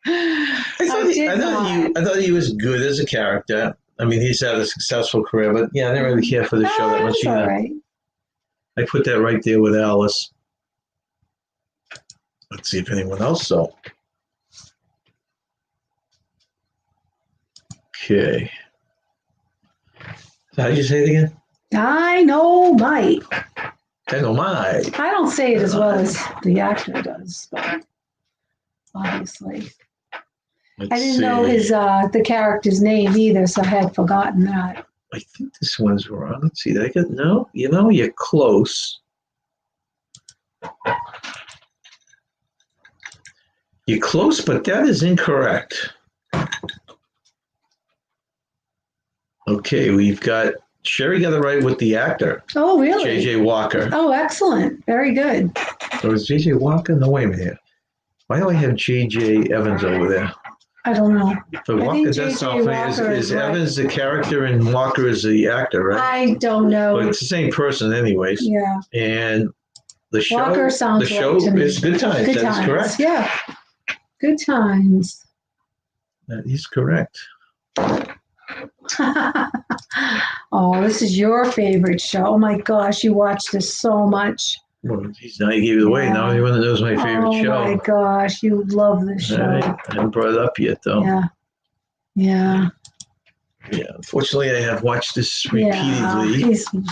I thought he was good as a character. I mean, he's had a successful career, but yeah, I didn't really care for the show that much That's either. all right. I put that right there with Alice. Let's see if anyone else saw. Okay. So how did you say it again? Dynamite. Dynamite. I don't say it as well as the actor does, but obviously. I didn't know the character's name either, so I had forgotten that. I think this one's wrong. Let's see. Did I get no? You know, you're close. You're close, but that is incorrect. Okay, we've got Sherry got it right with the actor. Oh, really? J.J. Walker. Oh, excellent. Very good. Or is J.J. Walker? No, wait a minute. Why do I have J.J. Evans over there? I don't know. But Walker does sound familiar. Is Evans the character and Walker is the actor, right? I don't know. But it's the same person, anyways. Yeah. And the show. Walker sounds the show right to me. is Good Times. Good That Times. is correct. Yeah. Good Times. That is correct. Oh, this is your favorite show. Oh my gosh, you watch this so much. Well, now you gave it away. Yeah. Now everyone knows my favorite show. Oh my gosh, you love this show. Right. I haven't brought it up yet, though. Yeah. Yeah. Yeah. Unfortunately, I have watched this Yeah. repeatedly.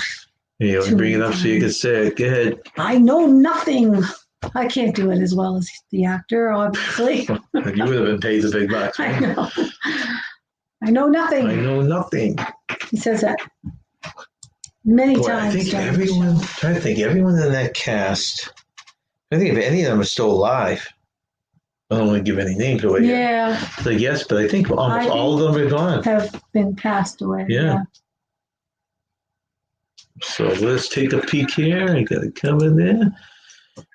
Yeah, let me bring it up so you can say it. Go ahead. I know nothing. I can't do it as well as the actor, obviously. You would have been paid the big bucks. I know. I know nothing. I know nothing. He says that many Boy, times. I think everyone in that cast, I think if any of them are still alive, I don't want to give any names away yet. Yeah. So yes, but I think almost all of them are gone. Have been passed away. Yeah. So let's take a peek here. I got it coming there.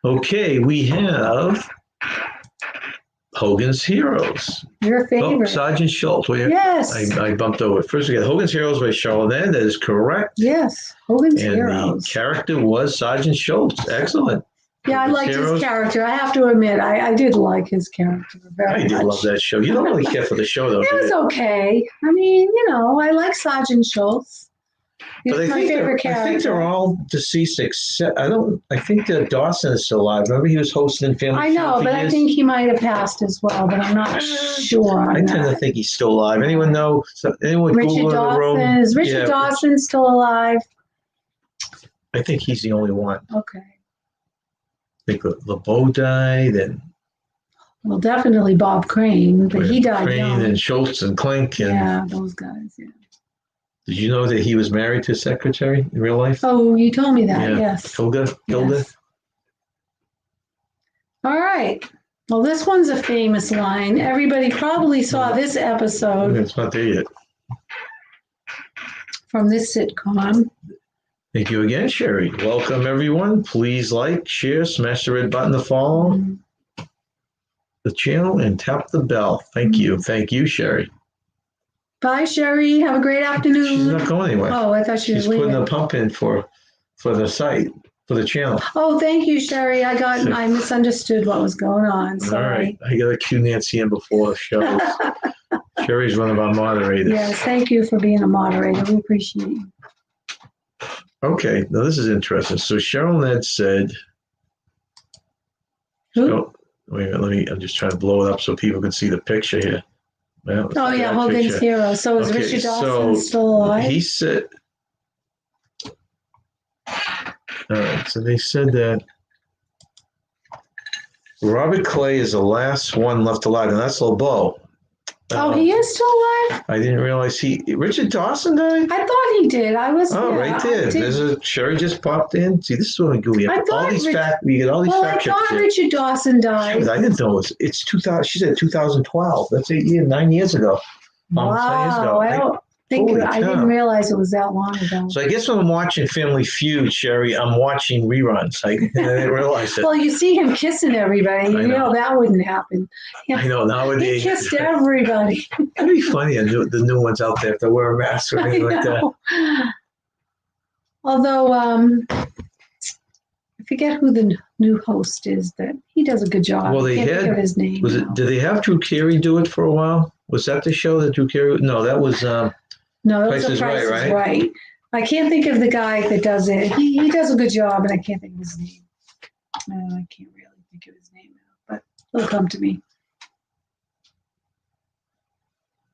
Okay, we have Hogan's Heroes. Your favorite. Oh, Sergeant Schultz. Yes. I bumped over it. First, we got Hogan's Heroes by Charlotte. That is correct. Yes. Hogan's And Heroes. the character was Sergeant Schultz. Excellent. Yeah, I liked his character. I have to admit, I did like his character very much. I did love that show. You don't really care for the show, though. It was okay. I mean, I like Sergeant Schultz. He's my favorite character. I think they're all deceased except I think that Dawson is still alive. Remember he was hosting Family I know, but I think he might have passed as well, but I'm not sure. I tend to think he's still alive. Anyone know? Anyone Richard Dawson. Is Richard Dawson still alive? I think he's the only one. Okay. I think LeBeau died and well, definitely Bob Crane, but he died Crane young. and Schultz and Klink. And yeah, those guys, yeah. Did you know that he was married to a secretary in real life? Oh, you told me that, yes. Hilda? Yes. All right. Well, this one's a famous line. Everybody probably saw this episode. It's not there yet. From this sitcom. Thank you again, Sherry. Welcome, everyone. Please like, share, smash the red button to follow the channel, and tap the bell. Thank you. Thank you, Sherry. Bye, Sherry. Have a great afternoon. She's not going anywhere. Oh, I thought she was leaving. She's putting a pump in for the site, for the channel. Oh, thank you, Sherry. I misunderstood what was going on. Sorry. All right. I got to cue Nancy in before the show. Sherry's one of our moderators. Yes, thank you for being a moderator. We appreciate you. Okay. Now, this is interesting. So, Cheryl Ned said... Who? Wait a minute, I'm just trying to blow it up so people can see the picture here. Well, Oh, yeah, Hogan's picture. Hero. So is Richard Dawson still alive? He said, all right, so they said that Robert Caye is the last one left alive, and that's LeBeau. He is still alive? I didn't realize Richard Dawson died? I thought he did. Right there. There's a Sherry just popped in. See, this is what we do. We get all these fact checks. Richard Dawson died. I didn't know it's 2000. She said 2012. That's 9 years ago. Wow. I didn't realize it was that long ago. So I guess when I'm watching Family Feud, Sherry, I'm watching reruns. I didn't realize it. Well, you see him kissing everybody. You know that wouldn't happen. I know nowadays. He kissed everybody. It'd be funny. The new ones out there if they wear a mask or anything like that. Although I forget who the new host is. That he does a good job. Well, I can't think of his name. Did they have Drew Carey do it for a while? Was that the show that Drew Carey? No, that was. No, that's Price is Right. I can't think of the guy that does it. He does a good job, and I can't think of his name. I can't really think of his name now, but it'll come to me.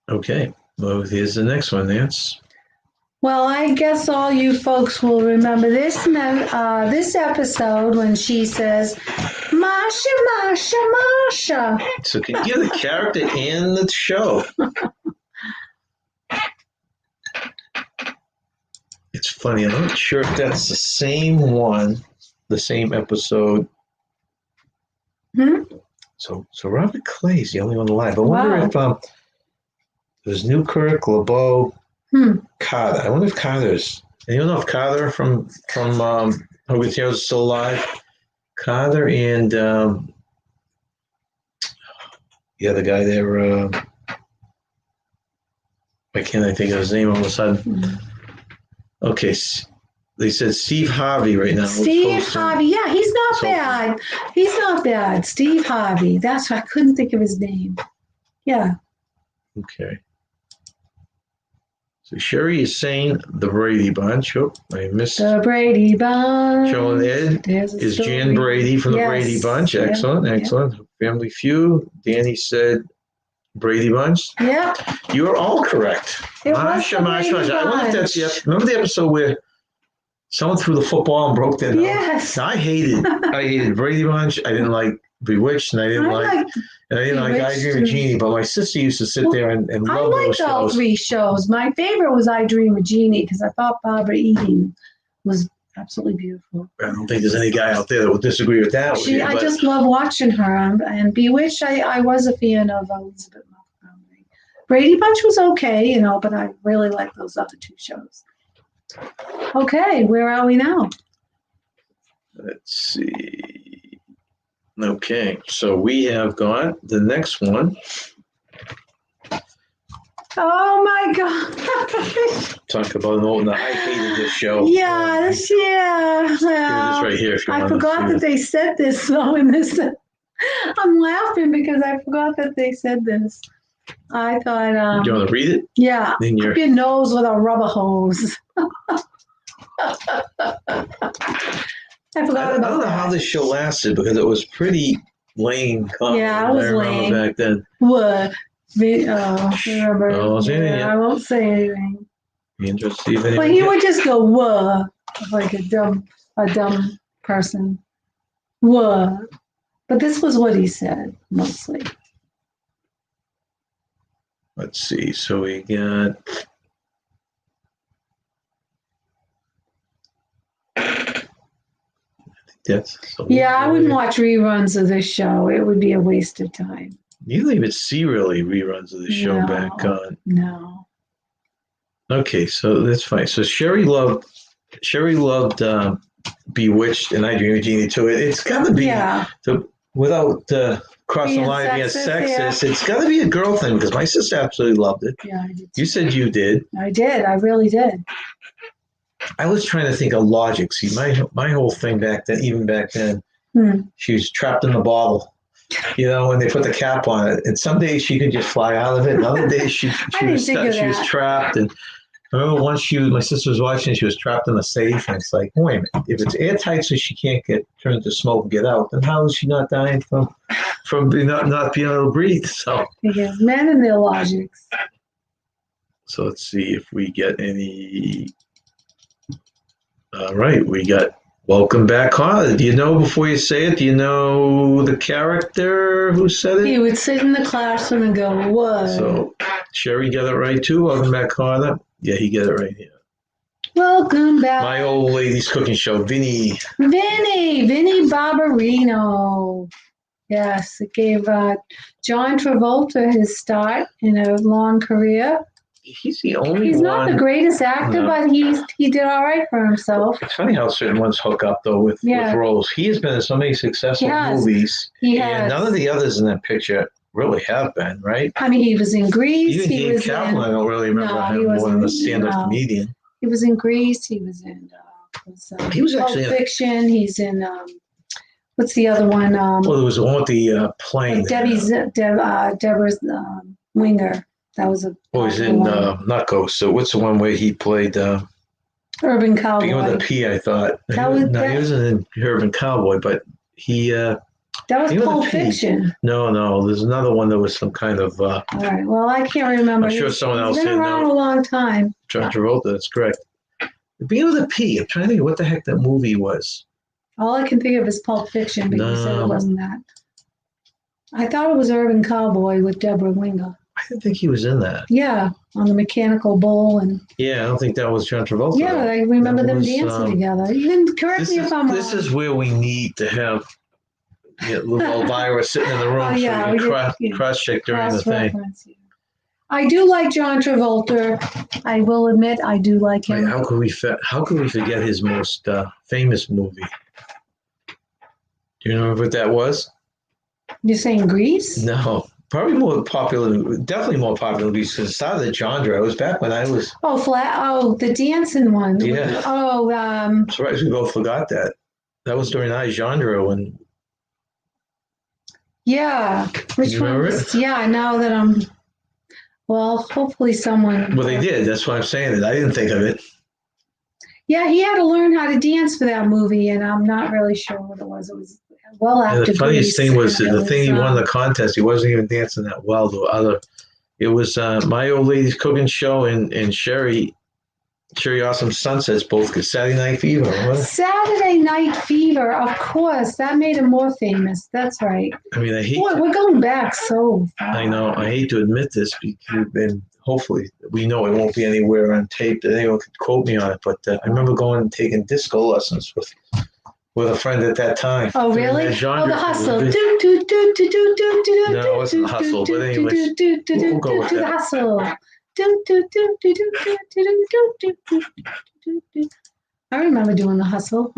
Okay. Well, here's the next one, Nance. Well, I guess all you folks will remember this episode when she says, "Masha, Masha, Masha." So can you give the character and the show? It's funny. I'm not sure if that's the same one, the same episode. So Robert Clay's the only one alive. I wonder if there's Newkirk, LeBeau, Carter. I wonder if Carter's. And you don't know if Carter from Hogan's Heroes is still alive. Carter and the other guy there. Why can't I think of his name all of a sudden? Okay, they said Steve Harvey right now. Steve Harvey, yeah, he's not bad. He's not bad. Steve Harvey. That's why I couldn't think of his name. Yeah. Okay. So Sherry is saying the Brady Bunch. Oh, I missed the Brady Bunch. Showing Ed is Jan Brady from the Brady Bunch. Excellent, excellent. Family Feud. Danny said Brady Bunch. Yeah. You are all correct. Masha. I wonder if that's remember the episode where someone threw the football and broke their nose? Yes. I hated Brady Bunch. I didn't like Bewitched, and I didn't like I Dream of Jeannie, but my sister used to sit there and love those shows. I liked all three shows. My favorite was I Dream of Jeannie because I thought Barbara Eden was absolutely beautiful. I don't think there's any guy out there that would disagree with that. I just love watching her. And Bewitched, I was a fan of Elizabeth Montgomery. Brady Bunch was okay, but I really like those other two shows. Okay, where are we now? Let's see. Okay, so we have got the next one. Oh my God! Talk about an old. I hated this show. Yeah. Well, this right here. If you I forgot that they said this though. In this, I'm laughing because I forgot that they said this. I thought. Do you want to read it? Yeah. Up your nose with a rubber hose. I forgot about that. I don't know how this show lasted because it was pretty lame comedy. Yeah, it was lame back then. What? Remember? I won't say anything. But he would just go "whoa," like a dumb person. "Whoa," but this was what he said mostly. Let's see. So we got. I wouldn't watch reruns of this show. It would be a waste of time. You don't even see really reruns of the show back on. No. Okay, so that's fine. So Sherry loved Bewitched and I Dream of Jeannie too. It's got to be without crossing the line against sexist. It's got to be a girl thing because my sister absolutely loved it. Yeah, I did. You said you did. I did. I really did. I was trying to think of logic. See, my whole thing back then, she was trapped in the bottle. When they put the cap on it. And some days she could just fly out of it. And other days she was trapped. And I remember once my sister was watching, she was trapped in a safe, and it's like, wait a minute, if it's airtight so she can't get turned to smoke and get out, then how is she not dying from not being able to breathe? So Because men and their logics. So let's see if we get any. All right, we got welcome back, Carla. Do you know, before you say it, do you know the character who said it? He would sit in the classroom and go, what? So Sherry got it right too. Welcome back, Carla. Yeah, he got it right here. Welcome back. My old lady's cooking show, Vinny Barbarino. Yes, it gave John Travolta his start in a long career. He's the only He's one. not the greatest actor, but he did all right for himself. It's funny how certain ones hook up, though, with roles. He has been in so many successful movies. And none of the others in that picture really have been, right? I mean, he was in Grease. Even Dave Chaplin, I don't really remember him more than a stand-up comedian. He was in Grease. He was in he was actually Pulp Fiction. He's in what's the other one? Well, there was the one with the plane. Deborah's Winger. That was a. Oh, he's in not Ghost. So what's the one where he played Urban Cowboy? Beginning with a P, I thought. He wasn't in Urban Cowboy, but he. That was Pulp Fiction. No. There's another one that was some kind of. All right. Well, I can't remember. I'm sure someone else. He's been around a long time. John Travolta. That's correct. Beginning with a P. I'm trying to think of what the heck that movie was. All I can think of is Pulp Fiction, but you said it wasn't that. I thought it was Urban Cowboy with Deborah Winger. I didn't think he was in that. Yeah, on the mechanical bull and. Yeah, I don't think that was John Travolta. Yeah, I remember them dancing together. You can correct me if I'm wrong. This is where we need to have little Elvira sitting in the room so we can cross-check during the thing. Yeah. I do like John Travolta. I will admit, I do like him. Wait, how could we forget his most famous movie? Do you remember what that was? You're saying Grease? No. Probably definitely more popular because it started at genre. It was back when I was. The dancing one. Yeah. I'm surprised we both forgot that. That was during our genre when. Yeah. Which one? Remember it? Yeah, now that I'm. Well, hopefully someone. Well, they did. That's why I'm saying it. I didn't think of it. Yeah, he had to learn how to dance for that movie, and I'm not really sure what it was. It was well after. The funniest thing was the thing he won the contest. He wasn't even dancing that well. It was My Old Lady's Cooking Show and Sherry Awesome Sunsets, both Saturday Night Fever. What? Saturday Night Fever, of course. That made him more famous. That's right. I mean, we're going back so far. I know. I hate to admit this, and hopefully we know it won't be anywhere on tape that anyone could quote me on it. But I remember going and taking disco lessons with a friend at that time. Oh, really? The Hustle. No, it wasn't the Hustle. But anyways, we'll go with the that. Hustle. I remember doing the Hustle.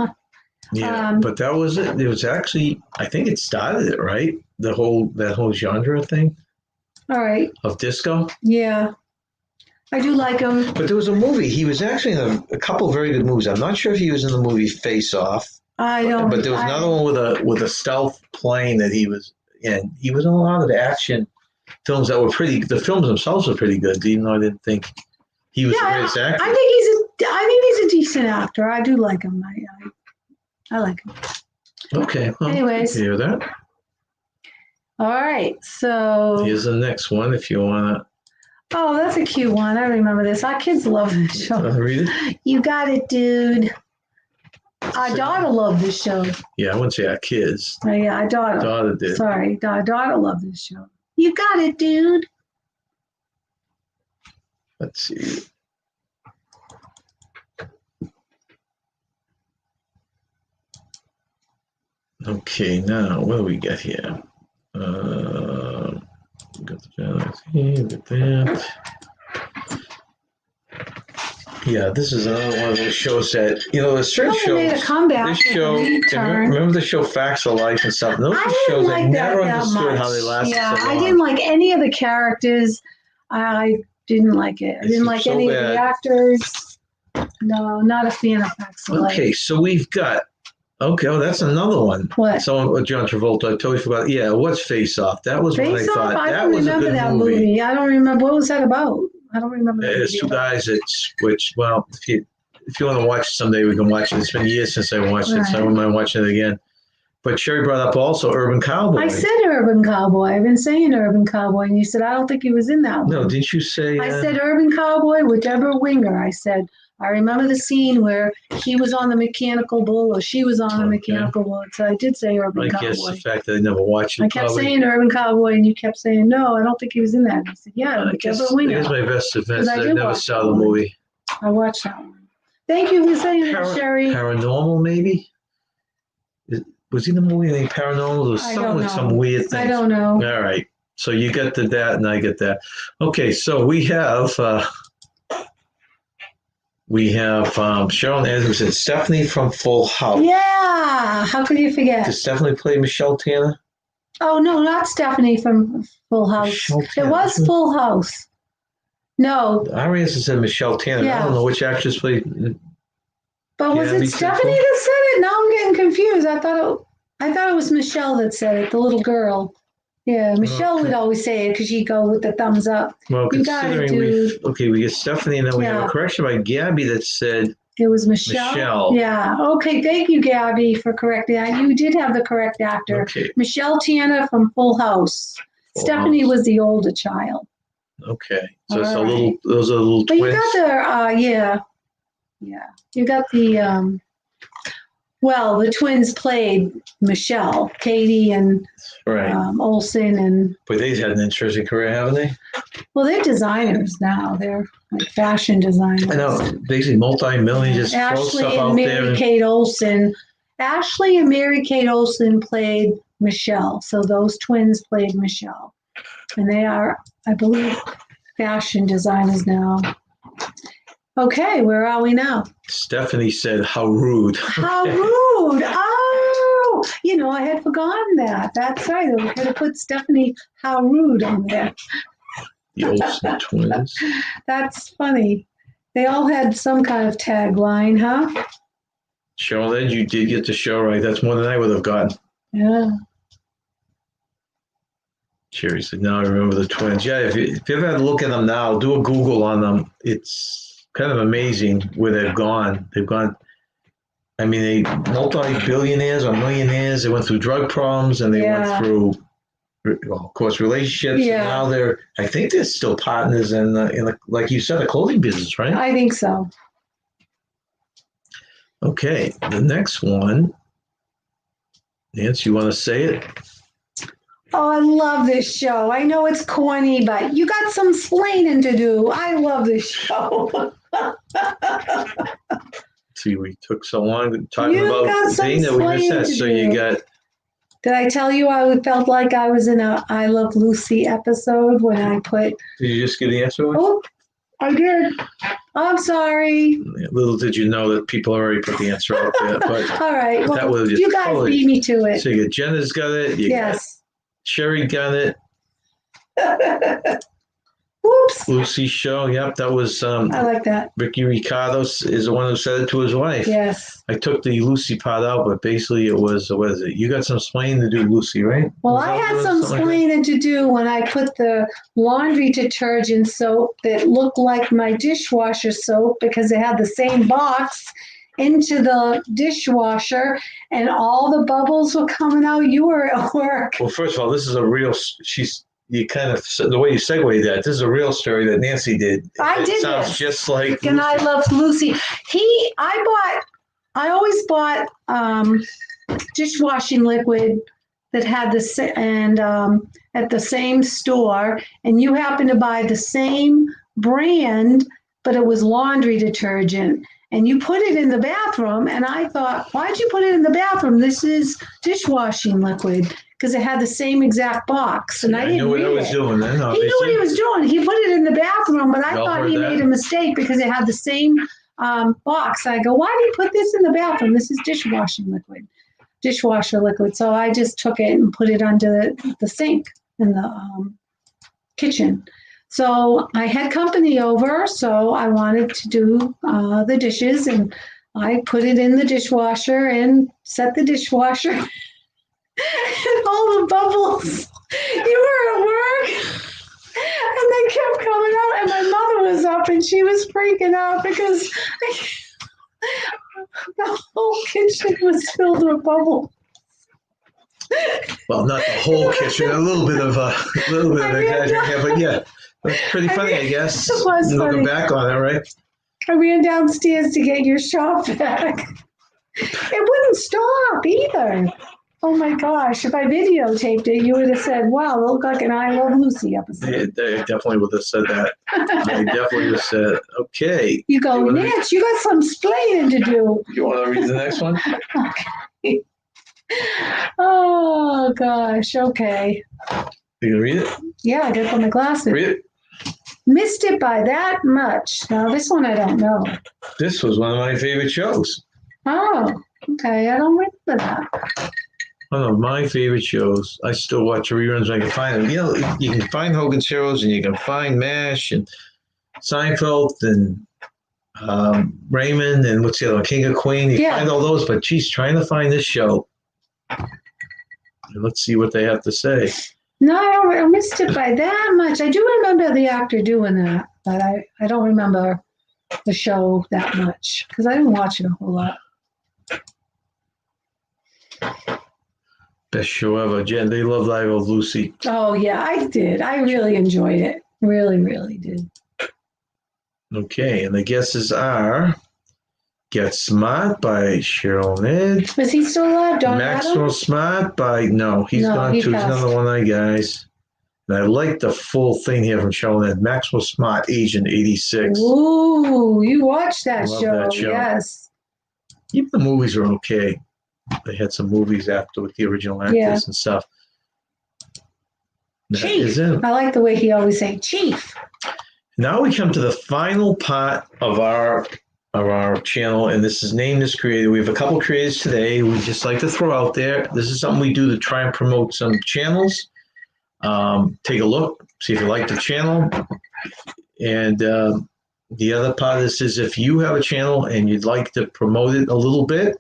Yeah, but that was it. It was actually, I think it started it, right? That whole genre thing. All right. Of disco. Yeah. I do like him. But there was a movie. He was actually in a couple of very good movies. I'm not sure if he was in the movie Face Off. I don't. But there was another one with a stealth plane that he was in. He was in a lot of the action films that were pretty. The films themselves were pretty good, even though I didn't think he was the greatest actor. I think he's a decent actor. I do like him. I like him. Okay. Well, anyways, hear that. All right. So here's the next one if you wanna. Oh, that's a cute one. I remember this. Our kids love this show. Read it. You got it, dude. Our daughter loved this show. Yeah, I wouldn't say our kids. Oh, yeah, our daughter. Daughter did. Sorry, our daughter loved this show. You got it, dude. Let's see. Okay, now what do we got here? Got that. Yeah, this is another one of those shows that, there's certain shows. Made a comeback. This show, remember the show Facts of Life and stuff? Those are shows I never understood how they lasted so long. I didn't like any of the characters. I didn't like it. I didn't like any of the actors. No, not a fan of Facts of Life. Okay, so we've got. Okay, that's another one. What? Someone, John Travolta, I totally forgot. Yeah, what's Face Off? That was what I thought. I don't remember that movie. I don't remember. What was that about? I don't remember. There's two guys that switch. Well, if you want to watch it someday, we can watch it. It's been years since I watched it, so I don't mind watching it again. But Sherry brought up also Urban Cowboy. I said Urban Cowboy. I've been saying Urban Cowboy, and you said, I don't think he was in that one. No, didn't you say? I said Urban Cowboy with Deborah Winger. I said, I remember the scene where he was on the mechanical bull or she was on the mechanical bull. So I did say Urban Cowboy. I guess the fact that I never watched it. I kept saying Urban Cowboy, and you kept saying, no, I don't think he was in that. And I said, yeah, with Deborah Winger. Here's my best defense. I never saw the movie. I watched that one. Thank you for saying that, Sherry. Paranormal, maybe? Was he in the movie any paranormal? There was something with some weird things. I don't know. All right. So you get to that, and I get that. Okay, so we have Cheryl Andrews and Stephanie from Full House. Yeah. How could you forget? Did Stephanie play Michelle Tanner? Oh, no, not Stephanie from Full House. It was Full House. No. Our answer said Michelle Tanner. Yeah. I don't know which actress played. But was it Stephanie that said it? Now I'm getting confused. I thought it was Michelle that said it, the little girl. Yeah, Michelle would always say it because she'd go with the thumbs up. Well, considering we get Stephanie, and then we have a correction by Gabby that said it was Michelle. Yeah. Okay. Thank you, Gabby, for correcting that. You did have the correct actor. Okay. Michelle Tanner from Full House. Stephanie was the older child. Okay. So it's those are little twins. But you got the yeah. You got the the twins played Michelle, Katie and Olsen, and but they've had an interesting career, haven't they? Well, they're designers now. They're like fashion designers. I know, basically multi-million, just throw stuff out there. Ashley and Mary Kate Olsen played Michelle. So those twins played Michelle, and they are, I believe, fashion designers now. Okay, where are we now? Stephanie said, how rude. How rude. Oh, I had forgotten that. That's right. I had to put Stephanie, how rude on there. The Olsen twins. That's funny. They all had some kind of tagline, huh? Charlotte, you did get the show right. That's more than I would have gotten. Yeah. Sherry said, now I remember the twins. Yeah, if you ever had to look at them now, do a Google on them. It's kind of amazing where they've gone. I mean, they multi-billionaires or millionaires. They went through drug problems, and they went through, of course, relationships. Yeah. And now I think they're still partners in like you said, a clothing business, right? I think so. Okay, the next one. Nancy, you want to say it? Oh, I love this show. I know it's corny, but you got some splaining to do. I love this show. See, we took so long talking about the thing that we missed. So you got. Did I tell you I felt like I was in a I Love Lucy episode when I put. Did you just get the answer? Oh, I did. I'm sorry. Little did you know that people already put the answer out there. But all right. Well, you guys beat me to it. So you got Jenna's got it. Yes. Sherry got it. Whoops. Lucy's show. Yep, that was. I like that. Ricky Ricardo is the one who said it to his wife. Yes. I took the Lucy part out, but basically it was. What is it? You got some splaining to do, Lucy, right? Well, I had some splaining to do when I put the laundry detergent soap that looked like my dishwasher soap because it had the same box into the dishwasher, and all the bubbles were coming out. You were at work. Well, first of all, this is a real. You kind of the way you segue that. This is a real story that Nancy did. It sounds just like. And I love Lucy. I always bought dishwashing liquid that had at the same store, and you happened to buy the same brand, but it was laundry detergent. And you put it in the bathroom, and I thought, why'd you put it in the bathroom? This is dishwashing liquid, because it had the same exact box. And I didn't know what I was doing then. He knew what he was doing. He put it in the bathroom, but I thought he made a mistake because it had the same box. I go, why do you put this in the bathroom? This is dishwasher liquid. So I just took it and put it under the sink in the kitchen. So I had company over, so I wanted to do the dishes, and I put it in the dishwasher and set the dishwasher. And all the bubbles, you were at work, and they kept coming out, and my mother and she was freaking out because the whole kitchen was filled with bubbles. Well, not the whole kitchen, a little bit of exaggeration here, but yeah, it's pretty funny, I guess. It was looking funny. back on it, right? I ran downstairs to get your shop back. It wouldn't stop either. Oh my gosh, if I videotaped it, you would have said, wow, it looked like an I Love Lucy episode. They definitely would have said that. I definitely would have said, okay. You go, Nancy, you got some splaining to do. You want to read the next one? Okay. Oh gosh, okay. You can read it? Yeah, I got put my glasses. Read it. Missed it by that much. Now this one I don't know. This was one of my favorite shows. Oh, okay. I don't remember that. One of my favorite shows. I still watch the reruns when I can find them. You know, you can find Hogan's Heroes and you can find MASH and Seinfeld and Raymond and what's the other one? King of Queen. You find all those, but geez, trying to find this show. Let's see what they have to say. No, I missed it by that much. I do remember the actor doing that, but I don't remember the show that much because I didn't watch it a whole lot. Best show ever. Jen, they love Live of Lucy. Oh, yeah, I did. I really enjoyed it. Really, really did. Okay, and the guesses are Get Smart by Cheryl and Ed. Is he still alive, Don Maxwell Adams? Smart by, no, he's gone too. He's another one of the guys. And I like the full thing here from Cheryl and Ed. Maxwell Smart, Agent 86. Ooh, you watched that Love show. that show. Yes. Even the movies are okay. They had some movies after with the original actors and stuff. That is Chief. it. I like the way he always say Chief. Now we come to the final part of our channel, and this is Name This Creator. We have a couple creators today we just like to throw out there. This is something we do to try and promote some channels. Take a look, see if you like the channel. And the other part of this is if you have a channel and you'd like to promote it a little bit,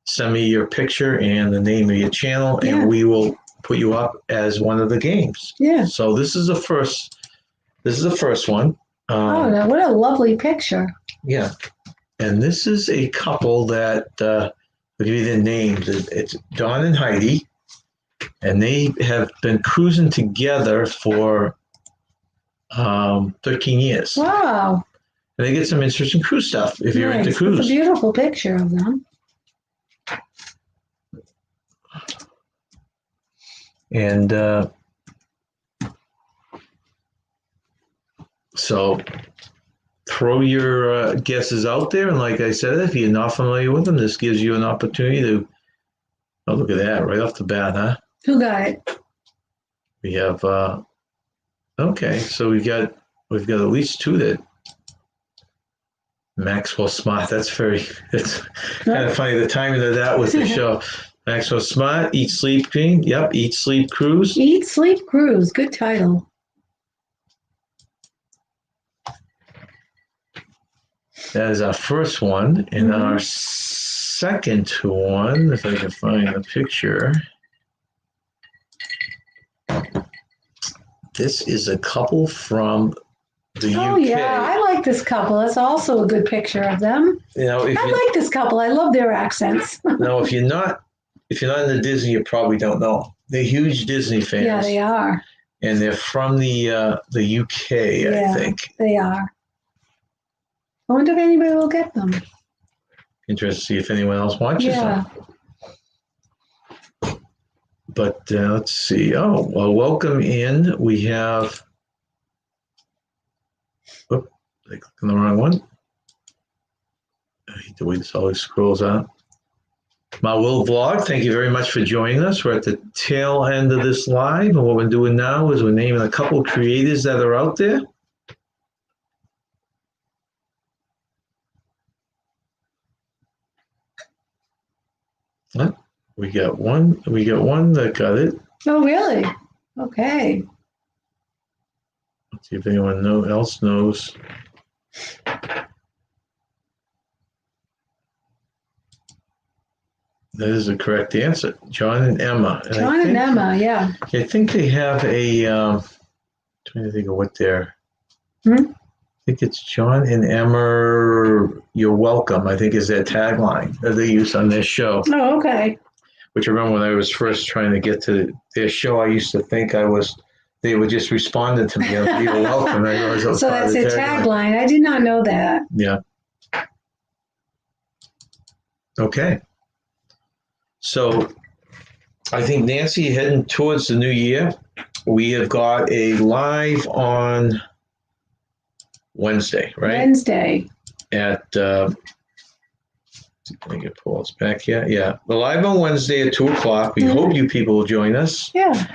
send me your picture and the name of your channel, and we will put you up as one of the games. Yeah. So this is the first. This is the first one. Oh, now what a lovely picture. Yeah. And this is a couple that, I'll give you the names. It's Don and Heidi, and they have been cruising together for 13 years. Wow. And they get some interesting cruise stuff if you're into cruise. It's a beautiful picture of them. And so throw your guesses out there. And like I said, if you're not familiar with them, this gives you an opportunity to, oh, look at that right off the bat, huh? Who got it? We have, okay, so we've got at least two that, Maxwell Smart, it's kind of funny, the timing of that with the show. Maxwell Smart, Eat, Sleep, Dream. Yep, Eat, Sleep, Cruise. Eat, Sleep, Cruise. Good title. That is our first one. And our second one, if I can find the picture. This is a couple from the UK. Oh, yeah. I like this couple. That's also a good picture of them. You know, I like this couple. I love their accents. No, if you're not into Disney, you probably don't know. They're huge Disney fans. Yeah, they are. And they're from the UK, I think. They are. I wonder if anybody will get them. Interested to see if anyone else watches them. But let's see. Oh, well, welcome in. We have. Whoop, I clicked on the wrong one. I hate the way this always scrolls out. My Will Vlog, thank you very much for joining us. We're at the tail end of this live, and what we're doing now is we're naming a couple of creators that are out there. We got one that got it. Oh, really? Okay. Let's see if anyone else knows. That is the correct answer. John and Emma. John and Emma, yeah. I think they have a, trying to think of what they think it's John and Emma, you're welcome, I think is their tagline that they use on their show. Oh, okay. Which I remember when I was first trying to get to their show, I used to think they were just responding to me, you're welcome. I realized that was So part of that's the a tagline. I did not know that. Yeah. Okay. So I think, Nancy, heading towards the new year, we have got a live on Wednesday, right? Wednesday. At, let me get Paul's back here. Yeah. We're live on Wednesday at 2 o'clock. We hope you people will join us. Yeah.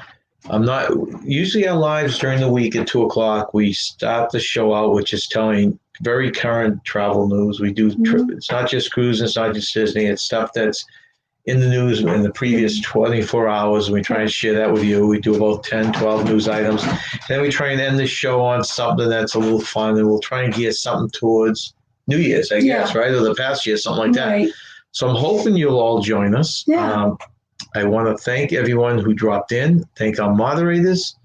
Usually our lives during the week at 2 o'clock, we start the show out with just telling very current travel news. We do, it's not just cruising, it's not just Disney, it's stuff that's in the news in the previous 24 hours. We try and share that with you. We do about 10, 12 news items. Then we try and end the show on something that's a little fun, and we'll try and gear something towards New Year's, I guess, right? Or the past year, something like that. Right. So I'm hoping you'll all join us. Yeah. I want to thank everyone who dropped in. Thank our moderators,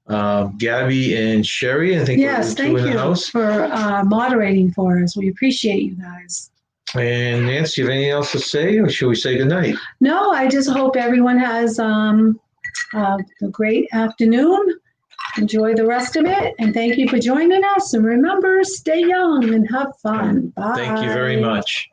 Gabby and Sherry. I think yes, thank you for moderating for us. We appreciate you guys. And Nancy, you have anything else to say, or should we say goodnight? No, I just hope everyone has a great afternoon. Enjoy the rest of it, and thank you for joining us. And remember, stay young and have fun. Bye. Thank you very much.